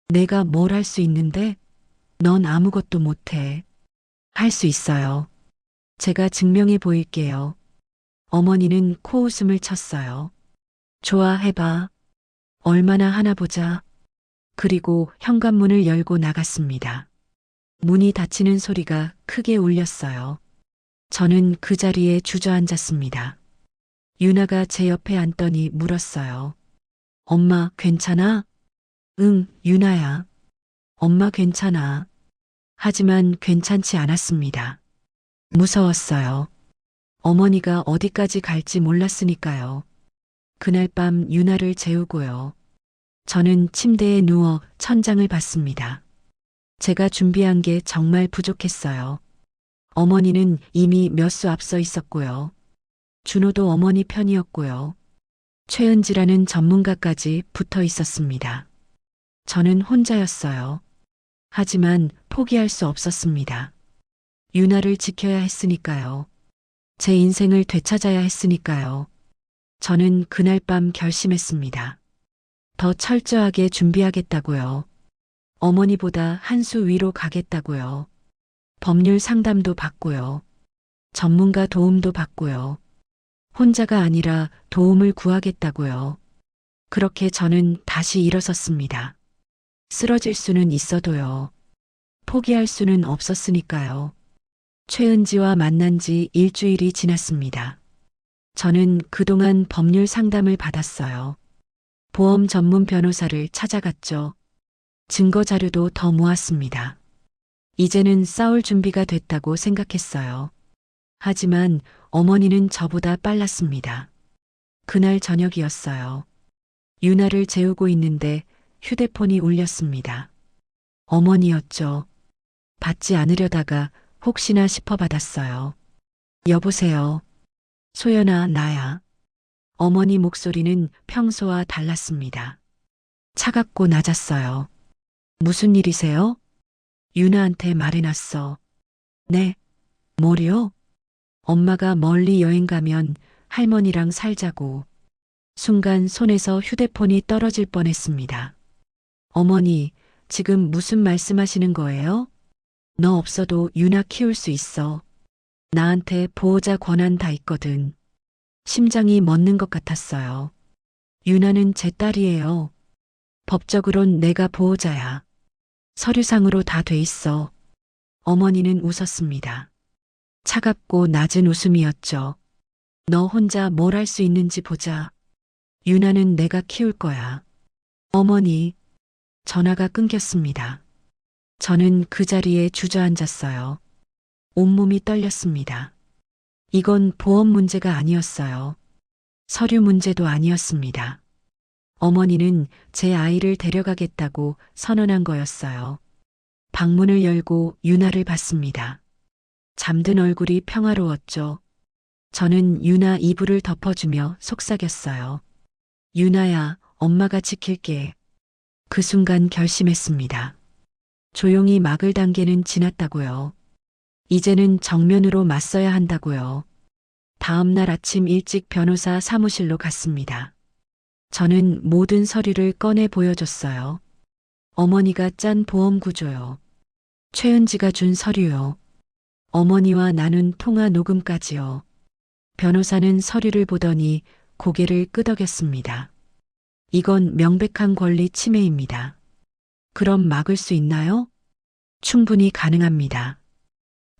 내가 뭘 할 수 있는데? 넌 아무것도 못해. 할 수 있어요. 제가 증명해 보일게요. 어머니는 코웃음을 쳤어요. 좋아, 해봐. 얼마나 하나 보자. 그리고 현관문을 열고 나갔습니다. 문이 닫히는 소리가 크게 울렸어요. 저는 그 자리에 주저앉았습니다. 유나가 제 옆에 앉더니 물었어요. 엄마, 괜찮아? 응, 유나야. 엄마 괜찮아. 하지만 괜찮지 않았습니다. 무서웠어요. 어머니가 어디까지 갈지 몰랐으니까요. 그날 밤 유나를 재우고요. 저는 침대에 누워 천장을 봤습니다. 제가 준비한 게 정말 부족했어요. 어머니는 이미 몇 수 앞서 있었고요. 준호도 어머니 편이었고요. 최은지라는 전문가까지 붙어 있었습니다. 저는 혼자였어요. 하지만 포기할 수 없었습니다. 유나를 지켜야 했으니까요. 제 인생을 되찾아야 했으니까요. 저는 그날 밤 결심했습니다. 더 철저하게 준비하겠다고요. 어머니보다 한 수 위로 가겠다고요. 법률 상담도 받고요. 전문가 도움도 받고요. 혼자가 아니라 도움을 구하겠다고요. 그렇게 저는 다시 일어섰습니다. 쓰러질 수는 있어도요. 포기할 수는 없었으니까요. 최은지와 만난 지 일주일이 지났습니다. 저는 그동안 법률 상담을 받았어요. 보험 전문 변호사를 찾아갔죠. 증거 자료도 더 모았습니다. 이제는 싸울 준비가 됐다고 생각했어요. 하지만 어머니는 저보다 빨랐습니다. 그날 저녁이었어요. 유나를 재우고 있는데 휴대폰이 울렸습니다. 어머니였죠. 받지 않으려다가 혹시나 싶어 받았어요. 여보세요. 소연아, 나야. 어머니 목소리는 평소와 달랐습니다. 차갑고 낮았어요. 무슨 일이세요? 유나한테 말해놨어. 네. 뭐요? 엄마가 멀리 여행 가면 할머니랑 살자고. 순간 손에서 휴대폰이 떨어질 뻔했습니다. 어머니, 지금 무슨 말씀하시는 거예요? 너 없어도 유나 키울 수 있어. 나한테 보호자 권한 다 있거든. 심장이 멎는 것 같았어요. 유나는 제 딸이에요. 법적으론 내가 보호자야. 서류상으로 다 돼 있어. 어머니는 웃었습니다. 차갑고 낮은 웃음이었죠. 너 혼자 뭘 할 수 있는지 보자. 유나는 내가 키울 거야. 어머니, 전화가 끊겼습니다. 저는 그 자리에 주저앉았어요. 온몸이 떨렸습니다. 이건 보험 문제가 아니었어요. 서류 문제도 아니었습니다. 어머니는 제 아이를 데려가겠다고 선언한 거였어요. 방문을 열고 유나를 봤습니다. 잠든 얼굴이 평화로웠죠. 저는 유나 이불을 덮어주며 속삭였어요. 유나야, 엄마가 지킬게. 그 순간 결심했습니다. 조용히 막을 단계는 지났다고요. 이제는 정면으로 맞서야 한다고요. 다음 날 아침 일찍 변호사 사무실로 갔습니다. 저는 모든 서류를 꺼내 보여줬어요. 어머니가 짠 보험 구조요. 최은지가 준 서류요. 어머니와 나눈 통화 녹음까지요. 변호사는 서류를 보더니 고개를 끄덕였습니다. 이건 명백한 권리 침해입니다. 그럼 막을 수 있나요? 충분히 가능합니다.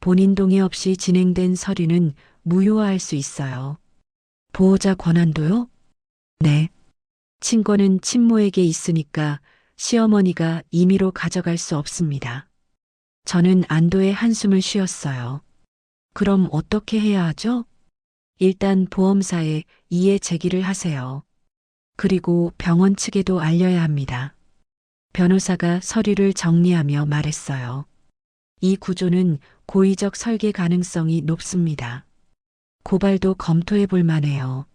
본인 동의 없이 진행된 서류는 무효화할 수 있어요. 보호자 권한도요? 네. 친권은 친모에게 있으니까 시어머니가 임의로 가져갈 수 없습니다. 저는 안도의 한숨을 쉬었어요. 그럼 어떻게 해야 하죠? 일단 보험사에 이의 제기를 하세요. 그리고 병원 측에도 알려야 합니다. 변호사가 서류를 정리하며 말했어요. 이 구조는 고의적 설계 가능성이 높습니다. 고발도 검토해 볼 만해요.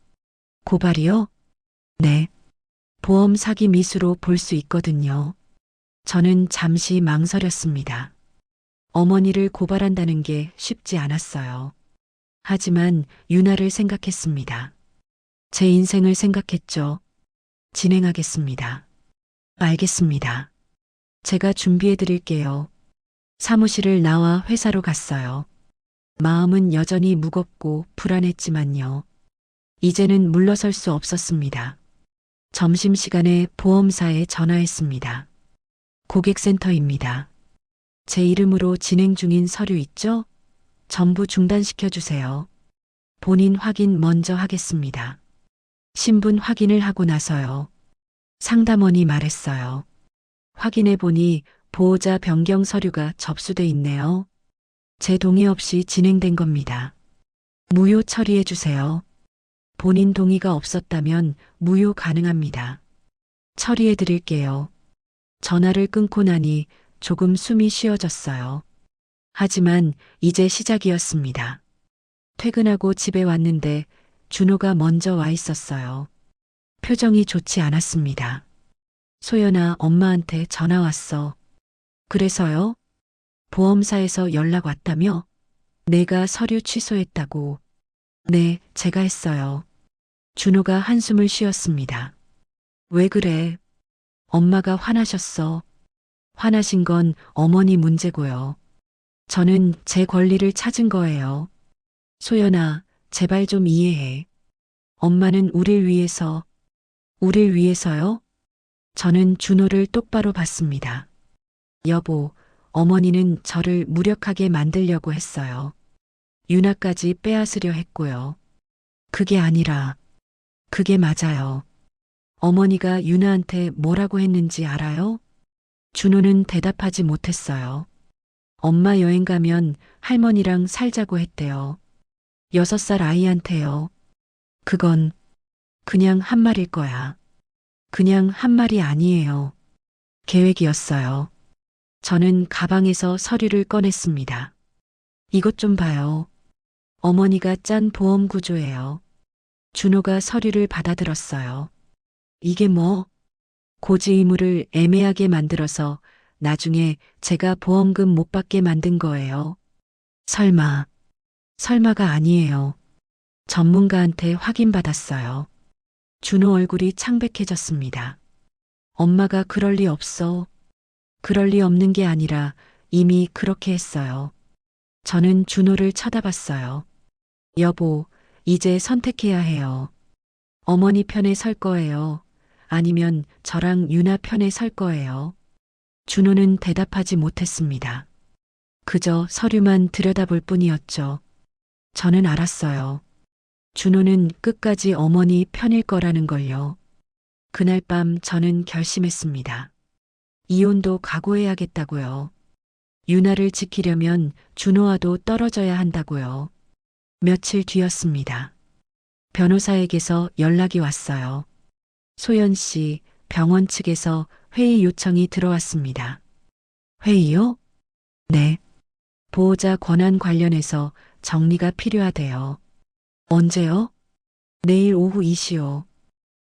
고발이요? 네. 보험 사기 미수로 볼 수 있거든요. 저는 잠시 망설였습니다. 어머니를 고발한다는 게 쉽지 않았어요. 하지만 유나를 생각했습니다. 제 인생을 생각했죠. 진행하겠습니다. 알겠습니다. 제가 준비해 드릴게요. 사무실을 나와 회사로 갔어요. 마음은 여전히 무겁고 불안했지만요. 이제는 물러설 수 없었습니다. 점심시간에 보험사에 전화했습니다. 고객센터입니다. 제 이름으로 진행 중인 서류 있죠? 전부 중단시켜 주세요. 본인 확인 먼저 하겠습니다. 신분 확인을 하고 나서요. 상담원이 말했어요. 확인해 보니 보호자 변경 서류가 접수돼 있네요. 제 동의 없이 진행된 겁니다. 무효 처리해 주세요. 본인 동의가 없었다면 무효 가능합니다. 처리해 드릴게요. 전화를 끊고 나니 조금 숨이 쉬어졌어요. 하지만 이제 시작이었습니다. 퇴근하고 집에 왔는데 준호가 먼저 와 있었어요. 표정이 좋지 않았습니다. 소연아, 엄마한테 전화 왔어. 그래서요? 보험사에서 연락 왔다며? 내가 서류 취소했다고. 네, 제가 했어요. 준호가 한숨을 쉬었습니다. 왜 그래? 엄마가 화나셨어. 화나신 건 어머니 문제고요. 저는 제 권리를 찾은 거예요. 소연아, 제발 좀 이해해. 엄마는 우릴 위해서요? 저는 준호를 똑바로 봤습니다. 여보, 어머니는 저를 무력하게 만들려고 했어요. 유나까지 빼앗으려 했고요. 그게 아니라, 그게 맞아요. 어머니가 유나한테 뭐라고 했는지 알아요? 준호는 대답하지 못했어요. 엄마 여행 가면 할머니랑 살자고 했대요. 6살 아이한테요. 그건 그냥 한 말일 거야. 그냥 한 말이 아니에요. 계획이었어요. 저는 가방에서 서류를 꺼냈습니다. 이것 좀 봐요. 어머니가 짠 보험 구조예요. 준호가 서류를 받아들었어요. 이게 뭐? 고지 의무를 애매하게 만들어서 나중에 제가 보험금 못 받게 만든 거예요. 설마가 아니에요. 전문가한테 확인받았어요. 준호 얼굴이 창백해졌습니다. 엄마가 그럴 리 없어. 그럴 리 없는 게 아니라 이미 그렇게 했어요. 저는 준호를 쳐다봤어요. 여보, 이제 선택해야 해요. 어머니 편에 설 거예요. 아니면 저랑 유나 편에 설 거예요. 준호는 대답하지 못했습니다. 그저 서류만 들여다볼 뿐이었죠. 저는 알았어요. 준호는 끝까지 어머니 편일 거라는 걸요. 그날 밤 저는 결심했습니다. 이혼도 각오해야겠다고요. 유나를 지키려면 준호와도 떨어져야 한다고요. 며칠 뒤였습니다. 변호사에게서 연락이 왔어요. 소연 씨, 병원 측에서 회의 요청이 들어왔습니다. 회의요? 네. 보호자 권한 관련해서 정리가 필요하대요. 언제요? 내일 오후 2시요.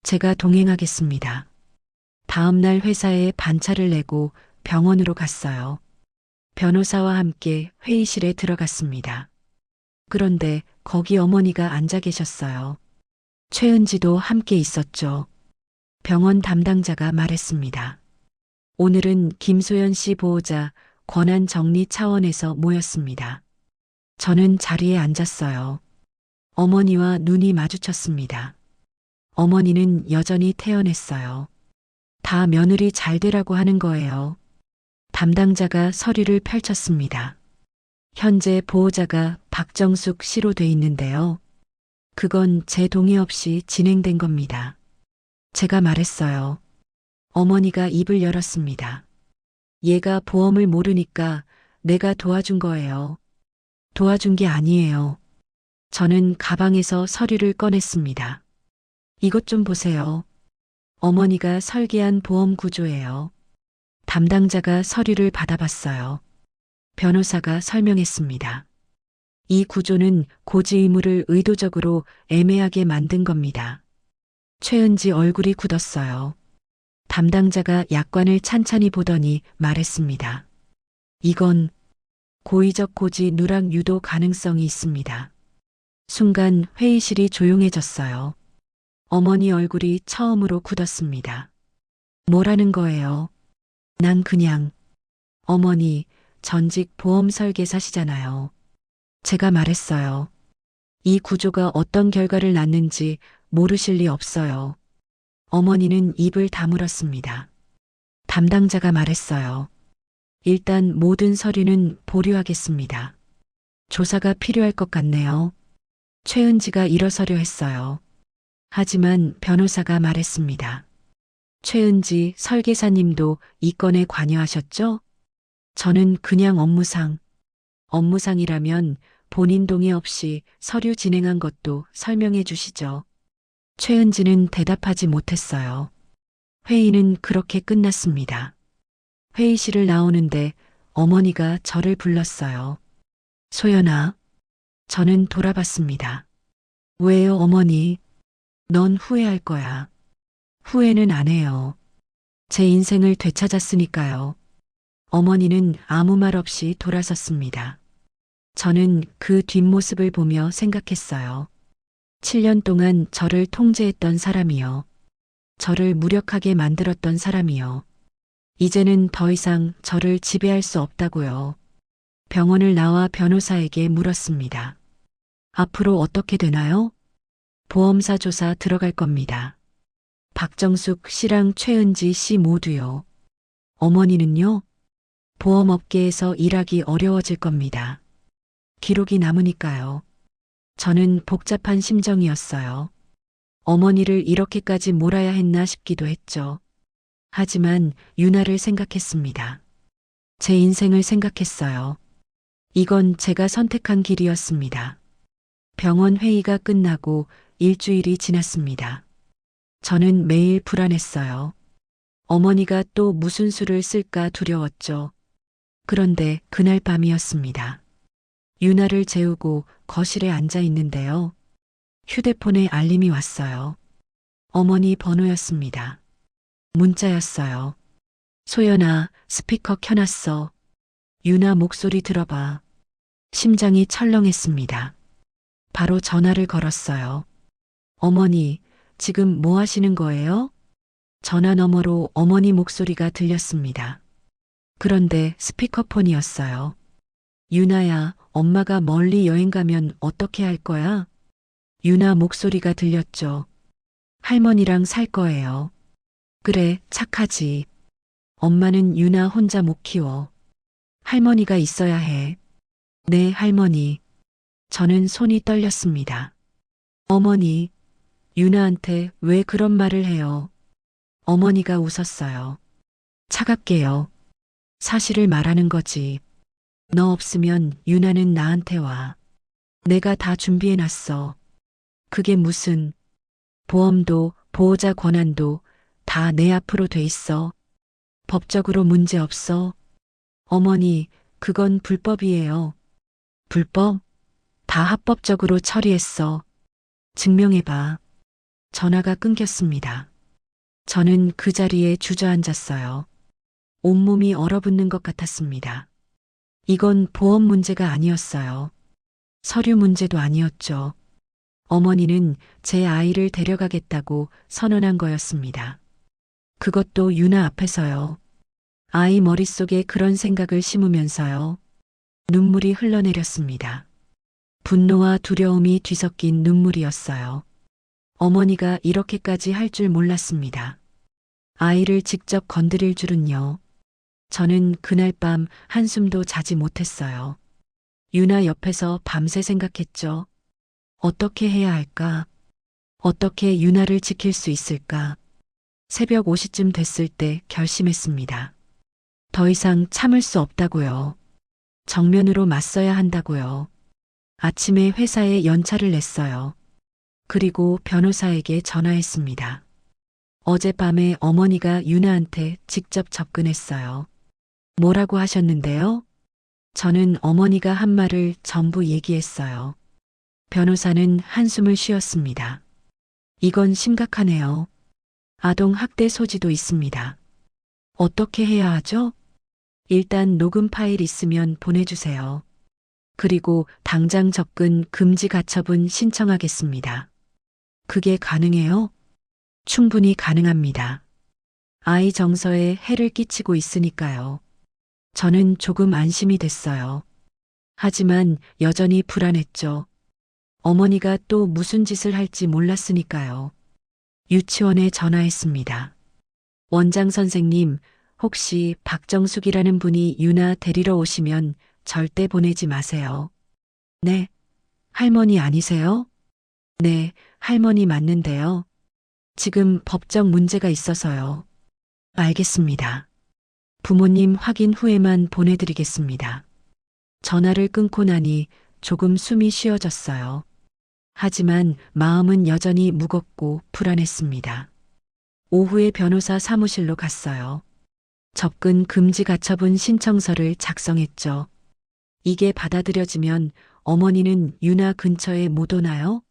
제가 동행하겠습니다. 다음 날 회사에 반차를 내고 병원으로 갔어요. 변호사와 함께 회의실에 들어갔습니다. 그런데 거기 어머니가 앉아 계셨어요. 최은지도 함께 있었죠. 병원 담당자가 말했습니다. 오늘은 김소연 씨 보호자 권한 정리 차원에서 모였습니다. 저는 자리에 앉았어요. 어머니와 눈이 마주쳤습니다. 어머니는 여전히 태연했어요. 다 며느리 잘 되라고 하는 거예요. 담당자가 서류를 펼쳤습니다. 현재 보호자가 박정숙 씨로 돼 있는데요. 그건 제 동의 없이 진행된 겁니다. 제가 말했어요. 어머니가 입을 열었습니다. 얘가 보험을 모르니까 내가 도와준 거예요. 도와준 게 아니에요. 저는 가방에서 서류를 꺼냈습니다. 이것 좀 보세요. 어머니가 설계한 보험 구조예요. 담당자가 서류를 받아봤어요. 변호사가 설명했습니다. 이 구조는 고지 의무를 의도적으로 애매하게 만든 겁니다. 최은지 얼굴이 굳었어요. 담당자가 약관을 찬찬히 보더니 말했습니다. 이건 고의적 고지 누락 유도 가능성이 있습니다. 순간 회의실이 조용해졌어요. 어머니 얼굴이 처음으로 굳었습니다. 뭐라는 거예요? 난 그냥 어머니 전직 보험 설계사시잖아요. 제가 말했어요. 이 구조가 어떤 결과를 낳는지 모르실 리 없어요. 어머니는 입을 다물었습니다. 담당자가 말했어요. 일단 모든 서류는 보류하겠습니다. 조사가 필요할 것 같네요. 최은지가 일어서려 했어요. 하지만 변호사가 말했습니다. 최은지 설계사님도 이 건에 관여하셨죠? 저는 그냥 업무상이라면 본인 동의 없이 서류 진행한 것도 설명해 주시죠. 최은지는 대답하지 못했어요. 회의는 그렇게 끝났습니다. 회의실을 나오는데 어머니가 저를 불렀어요. 소연아. 저는 돌아봤습니다. 왜요, 어머니? 넌 후회할 거야. 후회는 안 해요. 제 인생을 되찾았으니까요. 어머니는 아무 말 없이 돌아섰습니다. 저는 그 뒷모습을 보며 생각했어요. 7년 동안 저를 통제했던 사람이요. 저를 무력하게 만들었던 사람이요. 이제는 더 이상 저를 지배할 수 없다고요. 병원을 나와 변호사에게 물었습니다. 앞으로 어떻게 되나요? 보험사 조사 들어갈 겁니다. 박정숙 씨랑 최은지 씨 모두요. 어머니는요? 보험업계에서 일하기 어려워질 겁니다. 기록이 남으니까요. 저는 복잡한 심정이었어요. 어머니를 이렇게까지 몰아야 했나 싶기도 했죠. 하지만 유나를 생각했습니다. 제 인생을 생각했어요. 이건 제가 선택한 길이었습니다. 병원 회의가 끝나고 일주일이 지났습니다. 저는 매일 불안했어요. 어머니가 또 무슨 수를 쓸까 두려웠죠. 그런데 그날 밤이었습니다. 유나를 재우고 거실에 앉아 있는데요. 휴대폰에 알림이 왔어요. 어머니 번호였습니다. 문자였어요. 소연아, 스피커 켜놨어. 유나 목소리 들어봐. 심장이 철렁했습니다. 바로 전화를 걸었어요. 어머니, 지금 뭐 하시는 거예요? 전화 너머로 어머니 목소리가 들렸습니다. 그런데 스피커폰이었어요. 유나야, 엄마가 멀리 여행 가면 어떻게 할 거야? 유나 목소리가 들렸죠. 할머니랑 살 거예요. 그래, 착하지. 엄마는 유나 혼자 못 키워. 할머니가 있어야 해. 네, 할머니. 저는 손이 떨렸습니다. 어머니, 유나한테 왜 그런 말을 해요? 어머니가 웃었어요. 차갑게요. 사실을 말하는 거지. 너 없으면 유나는 나한테 와. 내가 다 준비해놨어. 그게 무슨 보험도 보호자 권한도 다 내 앞으로 돼 있어. 법적으로 문제 없어. 어머니, 그건 불법이에요. 불법? 다 합법적으로 처리했어. 증명해봐. 전화가 끊겼습니다. 저는 그 자리에 주저앉았어요. 온몸이 얼어붙는 것 같았습니다. 이건 보험 문제가 아니었어요. 서류 문제도 아니었죠. 어머니는 제 아이를 데려가겠다고 선언한 거였습니다. 그것도 유나 앞에서요. 아이 머릿속에 그런 생각을 심으면서요. 눈물이 흘러내렸습니다. 분노와 두려움이 뒤섞인 눈물이었어요. 어머니가 이렇게까지 할 줄 몰랐습니다. 아이를 직접 건드릴 줄은요. 저는 그날 밤 한숨도 자지 못했어요. 유나 옆에서 밤새 생각했죠. 어떻게 해야 할까? 어떻게 유나를 지킬 수 있을까? 새벽 5시쯤 됐을 때 결심했습니다. 더 이상 참을 수 없다고요. 정면으로 맞서야 한다고요. 아침에 회사에 연차를 냈어요. 그리고 변호사에게 전화했습니다. 어젯밤에 어머니가 유나한테 직접 접근했어요. 뭐라고 하셨는데요? 저는 어머니가 한 말을 전부 얘기했어요. 변호사는 한숨을 쉬었습니다. 이건 심각하네요. 아동 학대 소지도 있습니다. 어떻게 해야 하죠? 일단 녹음 파일 있으면 보내주세요. 그리고 당장 접근 금지 가처분 신청하겠습니다. 그게 가능해요? 충분히 가능합니다. 아이 정서에 해를 끼치고 있으니까요. 저는 조금 안심이 됐어요. 하지만 여전히 불안했죠. 어머니가 또 무슨 짓을 할지 몰랐으니까요. 유치원에 전화했습니다. 원장 선생님, 혹시 박정숙이라는 분이 유나 데리러 오시면 절대 보내지 마세요. 네, 할머니 아니세요? 네, 할머니 맞는데요. 지금 법적 문제가 있어서요. 알겠습니다. 부모님 확인 후에만 보내드리겠습니다. 전화를 끊고 나니 조금 숨이 쉬어졌어요. 하지만 마음은 여전히 무겁고 불안했습니다. 오후에 변호사 사무실로 갔어요. 접근 금지 가처분 신청서를 작성했죠. 이게 받아들여지면 어머니는 유나 근처에 못 오나요?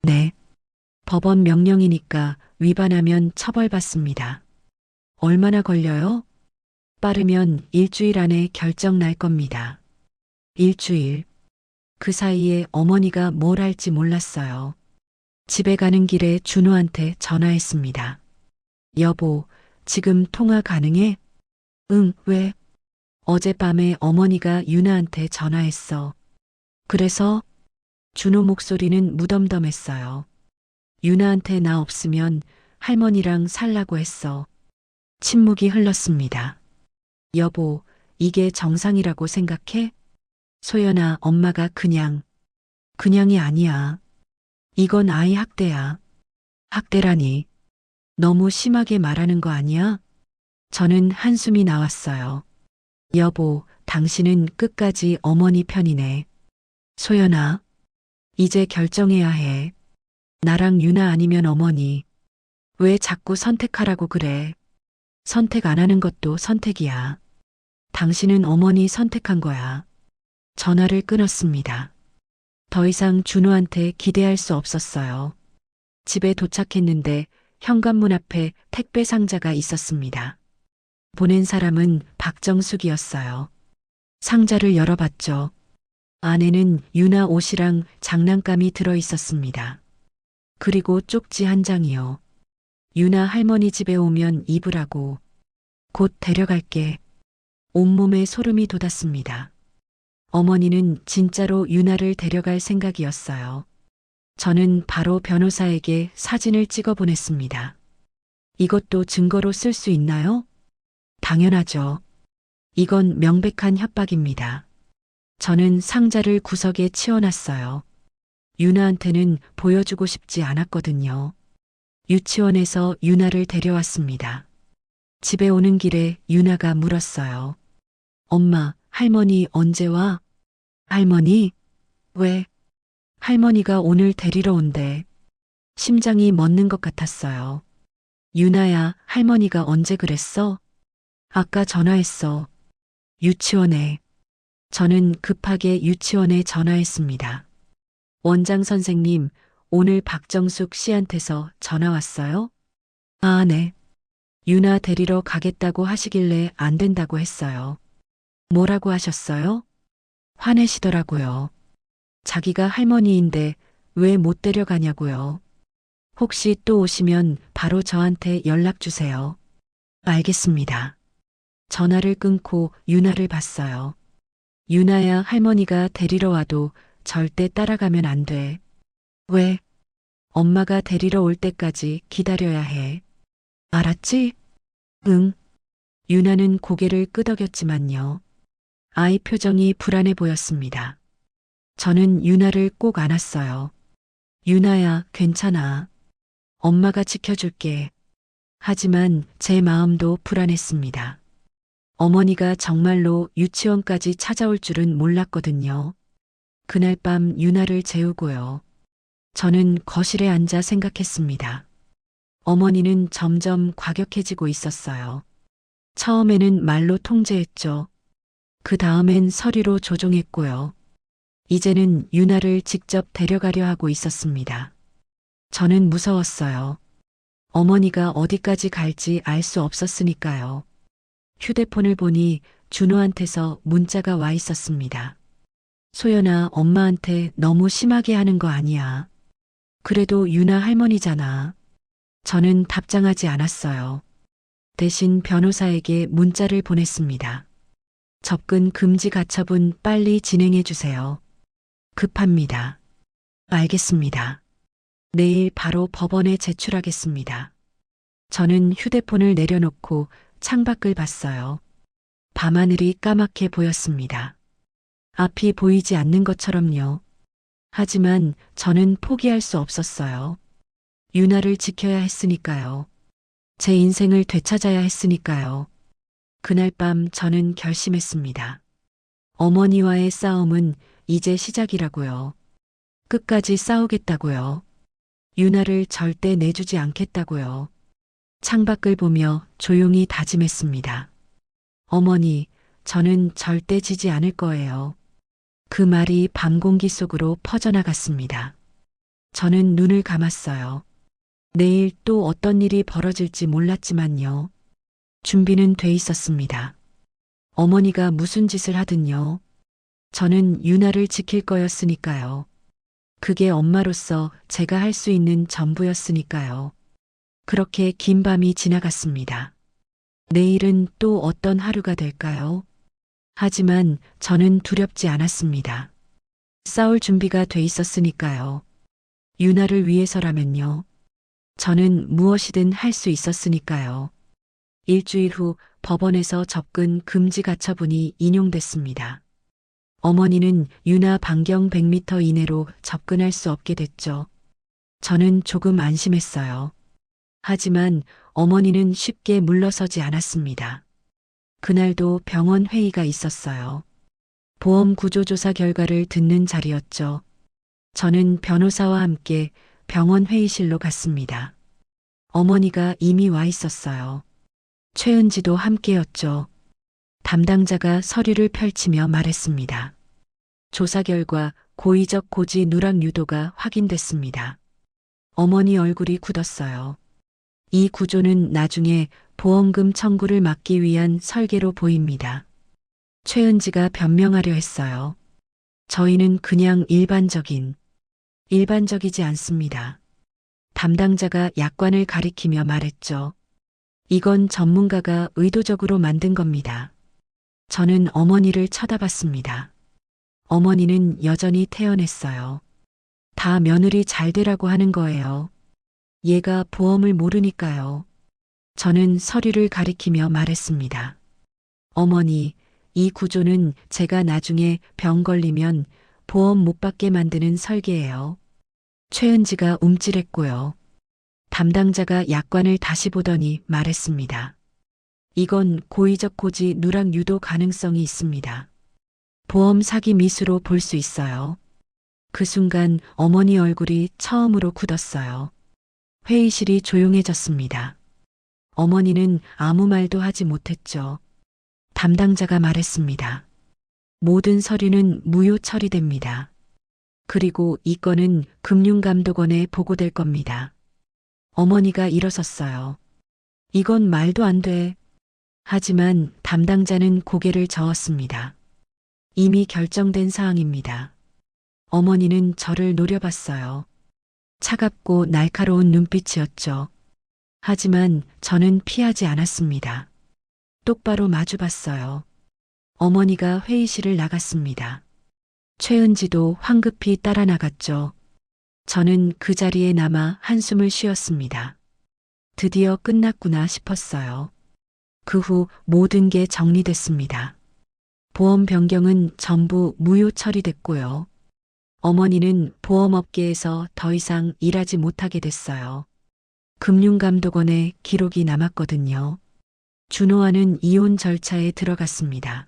네. 법원 명령이니까 위반하면 처벌받습니다. 얼마나 걸려요? 빠르면 일주일 안에 결정 날 겁니다. 일주일. 그 사이에 어머니가 뭘 할지 몰랐어요. 집에 가는 길에 준호한테 전화했습니다. 여보, 지금 통화 가능해? 응, 왜? 어젯밤에 어머니가 유나한테 전화했어. 그래서? 준호 목소리는 무덤덤했어요. 유나한테 나 없으면 할머니랑 살라고 했어. 침묵이 흘렀습니다. 여보, 이게 정상이라고 생각해? 소연아, 엄마가 그냥이 아니야. 이건 아이 학대야. 학대라니. 너무 심하게 말하는 거 아니야? 저는 한숨이 나왔어요. 여보, 당신은 끝까지 어머니 편이네. 소연아, 이제 결정해야 해. 나랑 유나 아니면 어머니. 왜 자꾸 선택하라고 그래? 선택 안 하는 것도 선택이야. 당신은 어머니 선택한 거야. 전화를 끊었습니다. 더 이상 준호한테 기대할 수 없었어요. 집에 도착했는데 현관문 앞에 택배 상자가 있었습니다. 보낸 사람은 박정숙이었어요. 상자를 열어봤죠. 안에는 유나 옷이랑 장난감이 들어 있었습니다. 그리고 쪽지 한 장이요. 유나 할머니 집에 오면 입으라고. 곧 데려갈게. 온몸에 소름이 돋았습니다. 어머니는 진짜로 유나를 데려갈 생각이었어요. 저는 바로 변호사에게 사진을 찍어 보냈습니다. 이것도 증거로 쓸 수 있나요? 당연하죠. 이건 명백한 협박입니다. 저는 상자를 구석에 치워놨어요. 유나한테는 보여주고 싶지 않았거든요. 유치원에서 유나를 데려왔습니다. 집에 오는 길에 유나가 물었어요. 엄마, 할머니 언제 와? 할머니? 왜? 할머니가 오늘 데리러 온대. 심장이 멎는 것 같았어요. 유나야, 할머니가 언제 그랬어? 아까 전화했어. 유치원에. 저는 급하게 유치원에 전화했습니다. 원장 선생님, 오늘 박정숙 씨한테서 전화 왔어요? 아, 네. 유나 데리러 가겠다고 하시길래 안 된다고 했어요. 뭐라고 하셨어요? 화내시더라고요. 자기가 할머니인데 왜 못 데려가냐고요. 혹시 또 오시면 바로 저한테 연락 주세요. 알겠습니다. 전화를 끊고 유나를 봤어요. 유나야, 할머니가 데리러 와도 절대 따라가면 안 돼. 왜? 엄마가 데리러 올 때까지 기다려야 해. 알았지? 응. 유나는 고개를 끄덕였지만요. 아이 표정이 불안해 보였습니다. 저는 유나를 꼭 안았어요. 유나야, 괜찮아. 엄마가 지켜줄게. 하지만 제 마음도 불안했습니다. 어머니가 정말로 유치원까지 찾아올 줄은 몰랐거든요. 그날 밤 유나를 재우고요. 저는 거실에 앉아 생각했습니다. 어머니는 점점 과격해지고 있었어요. 처음에는 말로 통제했죠. 그 다음엔 서류로 조종했고요. 이제는 유나를 직접 데려가려 하고 있었습니다. 저는 무서웠어요. 어머니가 어디까지 갈지 알 수 없었으니까요. 휴대폰을 보니 준호한테서 문자가 와 있었습니다. 소연아, 엄마한테 너무 심하게 하는 거 아니야. 그래도 유나 할머니잖아. 저는 답장하지 않았어요. 대신 변호사에게 문자를 보냈습니다. 접근 금지 가처분 빨리 진행해 주세요. 급합니다. 알겠습니다. 내일 바로 법원에 제출하겠습니다. 저는 휴대폰을 내려놓고 창밖을 봤어요. 밤하늘이 까맣게 보였습니다. 앞이 보이지 않는 것처럼요. 하지만 저는 포기할 수 없었어요. 유나를 지켜야 했으니까요. 제 인생을 되찾아야 했으니까요. 그날 밤 저는 결심했습니다. 어머니와의 싸움은 이제 시작이라고요. 끝까지 싸우겠다고요. 유나를 절대 내주지 않겠다고요. 창밖을 보며 조용히 다짐했습니다. 어머니, 저는 절대 지지 않을 거예요. 그 말이 밤 공기 속으로 퍼져나갔습니다. 저는 눈을 감았어요. 내일 또 어떤 일이 벌어질지 몰랐지만요. 준비는 돼 있었습니다. 어머니가 무슨 짓을 하든요. 저는 유나를 지킬 거였으니까요. 그게 엄마로서 제가 할 수 있는 전부였으니까요. 그렇게 긴 밤이 지나갔습니다. 내일은 또 어떤 하루가 될까요? 하지만 저는 두렵지 않았습니다. 싸울 준비가 돼 있었으니까요. 유나를 위해서라면요. 저는 무엇이든 할 수 있었으니까요. 일주일 후 법원에서 접근 금지 가처분이 인용됐습니다. 어머니는 유나 반경 100m 이내로 접근할 수 없게 됐죠. 저는 조금 안심했어요. 하지만 어머니는 쉽게 물러서지 않았습니다. 그날도 병원 회의가 있었어요. 보험 구조조사 결과를 듣는 자리였죠. 저는 변호사와 함께 병원 회의실로 갔습니다. 어머니가 이미 와 있었어요. 최은지도 함께였죠. 담당자가 서류를 펼치며 말했습니다. 조사 결과 고의적 고지 누락 유도가 확인됐습니다. 어머니 얼굴이 굳었어요. 이 구조는 나중에 보험금 청구를 막기 위한 설계로 보입니다. 최은지가 변명하려 했어요. 저희는 그냥 일반적이지 않습니다. 담당자가 약관을 가리키며 말했죠. 이건 전문가가 의도적으로 만든 겁니다. 저는 어머니를 쳐다봤습니다. 어머니는 여전히 태연했어요. 다 며느리 잘 되라고 하는 거예요. 얘가 보험을 모르니까요. 저는 서류를 가리키며 말했습니다. 어머니, 이 구조는 제가 나중에 병 걸리면 보험 못 받게 만드는 설계예요. 최은지가 움찔했고요. 담당자가 약관을 다시 보더니 말했습니다. 이건 고의적 고지 누락 유도 가능성이 있습니다. 보험 사기 미수로 볼 수 있어요. 그 순간 어머니 얼굴이 처음으로 굳었어요. 회의실이 조용해졌습니다. 어머니는 아무 말도 하지 못했죠. 담당자가 말했습니다. 모든 서류는 무효 처리됩니다. 그리고 이 건은 금융감독원에 보고될 겁니다. 어머니가 일어섰어요. 이건 말도 안 돼. 하지만 담당자는 고개를 저었습니다. 이미 결정된 사항입니다. 어머니는 저를 노려봤어요. 차갑고 날카로운 눈빛이었죠. 하지만 저는 피하지 않았습니다. 똑바로 마주봤어요. 어머니가 회의실을 나갔습니다. 최은지도 황급히 따라 나갔죠. 저는 그 자리에 남아 한숨을 쉬었습니다. 드디어 끝났구나 싶었어요. 그 후 모든 게 정리됐습니다. 보험 변경은 전부 무효 처리됐고요. 어머니는 보험업계에서 더 이상 일하지 못하게 됐어요. 금융감독원에 기록이 남았거든요. 준호와는 이혼 절차에 들어갔습니다.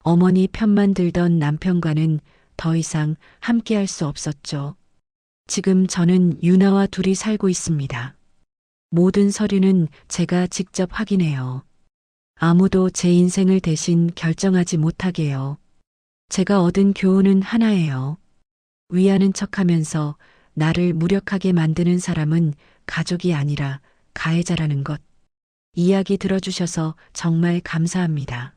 어머니 편만 들던 남편과는 더 이상 함께할 수 없었죠. 지금 저는 유나와 둘이 살고 있습니다. 모든 서류는 제가 직접 확인해요. 아무도 제 인생을 대신 결정하지 못하게요. 제가 얻은 교훈은 하나예요. 위하는 척하면서 나를 무력하게 만드는 사람은 가족이 아니라 가해자라는 것. 이야기 들어주셔서 정말 감사합니다.